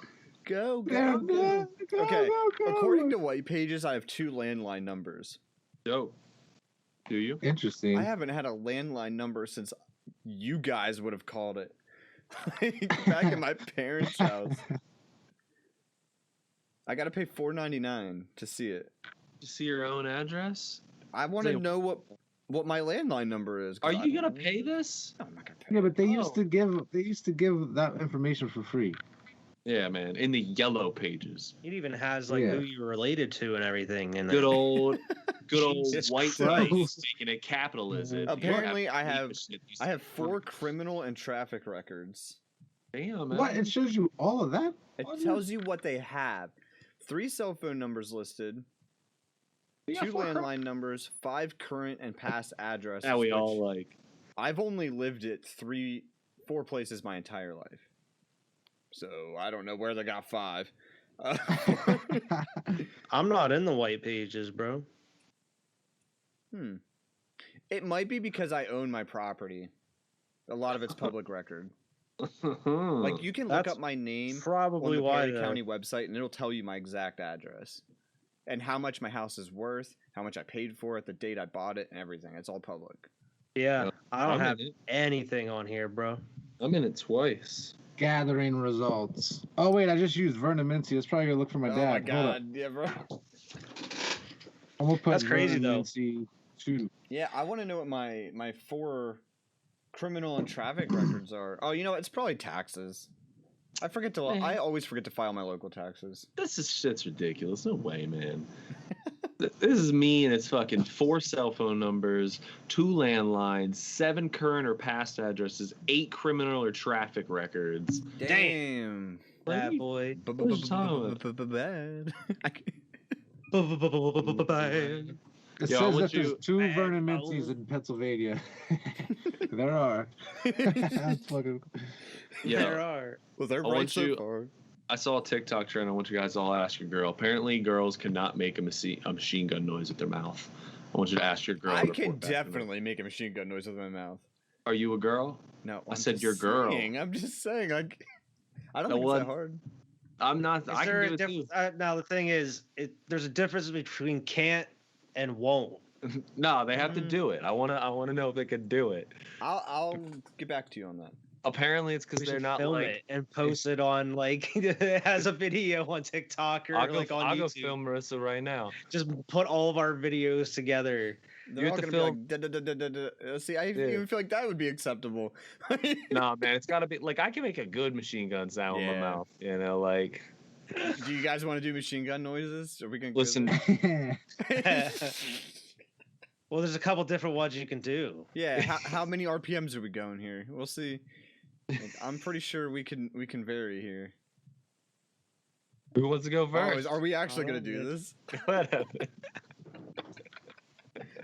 Go, Go, go, go, go. go, Okay, go, go. According to White Pages, I have 2 landline numbers. Dope. Do you? Interesting. I haven't had a landline number since you guys would have called it. Like, back in my parents' house. I gotta pay $4.99 to see it. To see your own address? I want to Say- know what my landline number is. 'cause Are I you don't gonna know. pay this? No, I'm not gonna pay. Yeah, but they Oh. used to give that information for free. Yeah, man. In the Yellow Pages. It even has like Yeah. who you're related to and everything. And Good old Jesus white Christ. guys making it capitalism. Apparently, I to have- leave the shit. I have 4 criminal and traffic records. Damn, man. What? It shows you all of that? It What? tells you what they have. 3 cell phone numbers listed, You got 2 4 landline numbers, 5 current and past addresses. Now we which all like. I've only lived at 4 places my entire life. So I don't know where they got 5. I'm not in the White Pages, bro. It might be because I own my property. A lot of it's public record. Like you can look That's up my name on Probably the why. Perry the- County website and it'll tell you my exact address. And how much my house is worth, how much I paid for it, the date I bought it, and everything. It's all public. Yeah, I don't I'm have in it. anything on here, bro. I'm in it twice. Gathering results. Oh wait, I just used Vernon Mincy. Let's probably go look for my Oh dad. my Hold up. god, yeah, bro. I'm gonna put That's crazy, Vernon though. Mincy 2. Yeah, I want to know what my 4 criminal and traffic records are. Oh, you know, it's probably taxes. I always forget to file my local taxes. Shit's ridiculous. No way, man. This is me and it's fucking 4 cell phone numbers, 2 landlines, 7 current or past addresses, 8 criminal or traffic records. Damn. That you- boy. What are you talking Bad. It Yo, I says want that there's you- 2 Bad Vernon fellas. Mincys in Pennsylvania. There are. That's fucking. Yeah. There are. Well, they're I right want so you- far. I saw a TikTok trend. I want you guys all to ask your girl. Apparently, girls cannot make a machine gun noise with their mouth. I want you to ask your girl. I to can report back to me. definitely make a machine gun noise with my mouth. Are you a girl? No, I I'm said just your girl. saying, I'm just saying. Like, I don't No, think it's well, that hard. I'm not. Is I there can a do it too. difference? Now the thing is, there's a difference between can't and won't. No, they have to do it. I wanna know if they can do it. I'll get back to you on that. Apparently, it's because We they're should not film like. it and post it on like as a video on TikTok or I'll go, like on I'll go YouTube. film Marissa right now. Just put all of our videos together. They're You all have to gonna be like, "Da, da, da, da, da, da." See, I Yeah. even feel like that would be acceptable. No, man, it's gotta be like I can make a good machine gun sound with my Yeah. mouth. You know, like Do you guys want to do machine gun noises? Are we gonna listen. Well, there's a couple different ones you can do. Yeah, how many RPMs are we going here? We'll see. Like, I'm pretty sure we can vary here. Who wants to go Oh, first? are we actually gonna Oh, do yeah. this? Whatever.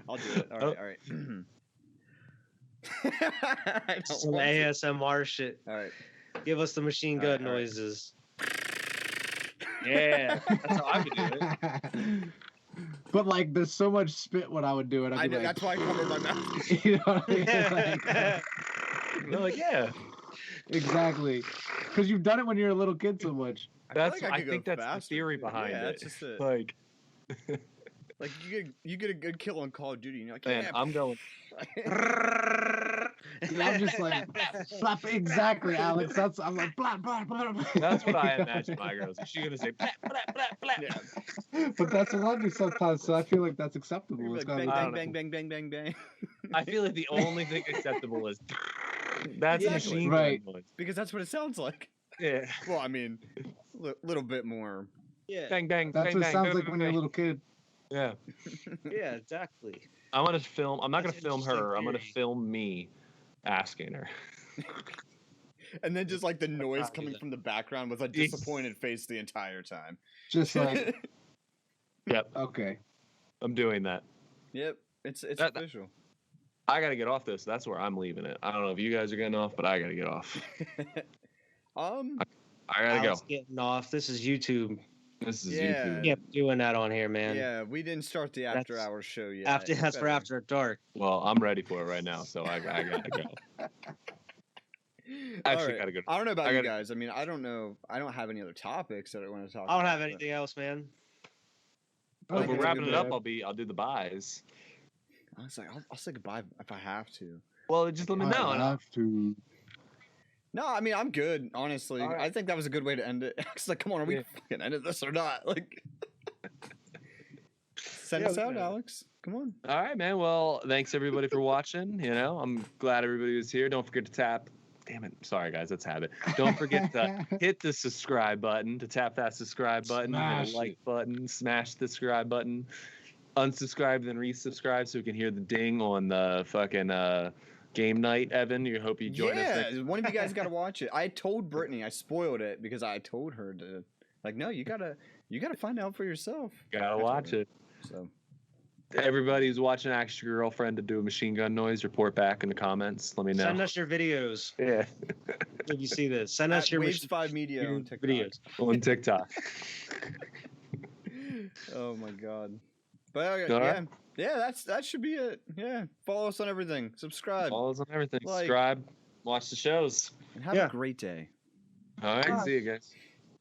I'll do it. All right, all right. I don't Some want to. ASMR shit. All right. Give us the machine All right, gun all right. noises. Yeah, that's how I would do it. But like, there's so much spit when I would do it. I I'd be know, like, that's why I cover my mouth. you know what I mean? Like, They're like, yeah. exactly. Because you've done it when you're a little kid so much. That's. I I could go think that's the faster, theory too. behind Yeah, it. that's just it. Like, Like you get a good kill on Call of Duty, and you're like, man, yeah. I'm going. I'm just like, flap. Exactly, Alex. I'm like, blah, blah, blah, blah. That's what I imagine my girls. She's gonna say, blah, blah, blah, blah. Yeah. But that's what I do sometimes, so I feel like that's acceptable. You're It's like, gotta bang, be- bang, bang, bang, bang, bang, bang. I feel like the only thing acceptable is that's a Exactly. machine Right. gun noise. Because that's what it sounds like. Yeah. Well, I mean, little bit more. Yeah, Bang bang. That's bang, what it bang, sounds bang, like bang, when you're a bang. little kid. Yeah. yeah, exactly. I'm gonna film. I'm not That's gonna film interesting her. I'm gonna theory. film me asking her. And then just like the noise copy coming uh, that. from the background with a Yes. disappointed face the entire time. Just like, Yep. okay. I'm doing that. Yep, it's That- official. I gotta get off this. That's where I'm leaving it. I don't know if you guys are getting off, but I gotta get off. I gotta Alex go. getting off. This is YouTube. This is Yeah. YouTube. You can't be doing that on here, man. Yeah, we didn't start the That's- after hours show yet. After You that's for better- after dark. Well, I'm ready for it right now, so I gotta go. Actually, Alright. gotta go. I don't know about I you gotta- guys. I mean, I don't know. I don't have any other topics that I want to talk I don't about. have but anything else, man. I If think we're it's a wrapping good it up, day. I'll do the buys. I was like, I'll say goodbye if I have to. Well, just let me I know. and I'll- have to. No, I mean, I'm good, honestly. Alright. I think that was a good way to end it. It's like, come on, are we Yeah. fucking ended this or not? Like, send Yeah, us we out, can. Alex. Come on. All right, man. Well, thanks everybody for watching. You know, I'm glad everybody was here. Don't forget to tap. Damn it. Sorry, guys. That's habit. Don't forget to hit the subscribe button, to tap that subscribe button, hit Smash a like it. button, smash the subscribe button, unsubscribe, then resubscribe so we can hear the ding on the fucking game night, Evan. You hope you join us Yeah, next. one of you guys got to watch it. I told Brittany, I spoiled it because I told her to, like, no, you gotta find out for yourself. Gotta watch it. So, Everybody who's watching, ask your girlfriend to do a machine gun noise. Report back in the comments. Let me know. Send us your videos Yeah, if you see this. Send us at your Waves 5 Media on TikTok. videos. on TikTok. Oh my god. But All yeah, right. yeah, that should be it. Yeah, follow us on everything. Subscribe. Follow us on everything. Like- Subscribe. Watch the shows. And have Yeah. a great day. All right, Bye. see you guys.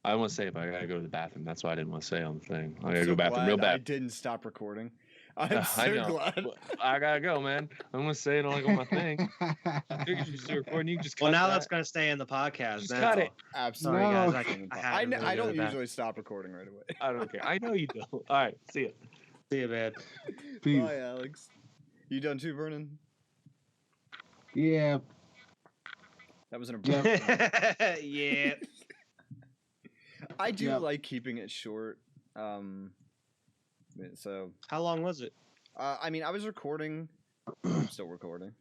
I want to say if I gotta go to the bathroom. That's why I didn't want to say on the thing. I I'm gotta so go bathroom real glad I bad. didn't stop recording. I'm so I know. glad. I gotta go, man. I'm gonna say it like on my thing. I figured you just recording. You can just cut Well, now that. that's gonna stay in the podcast. Just that's cut all. it. Absolutely. Sorry, No. guys. I I don't don't usually stop recording right away. I don't care. I know you don't. All right, see ya. see you, man. Peace. Bye, Alex. You done too, Vernon? Yeah. That was an Yeah. abrupt. Yeah. I do Yeah. like keeping it short. So, How long was it? I mean, I was recording. I'm still recording.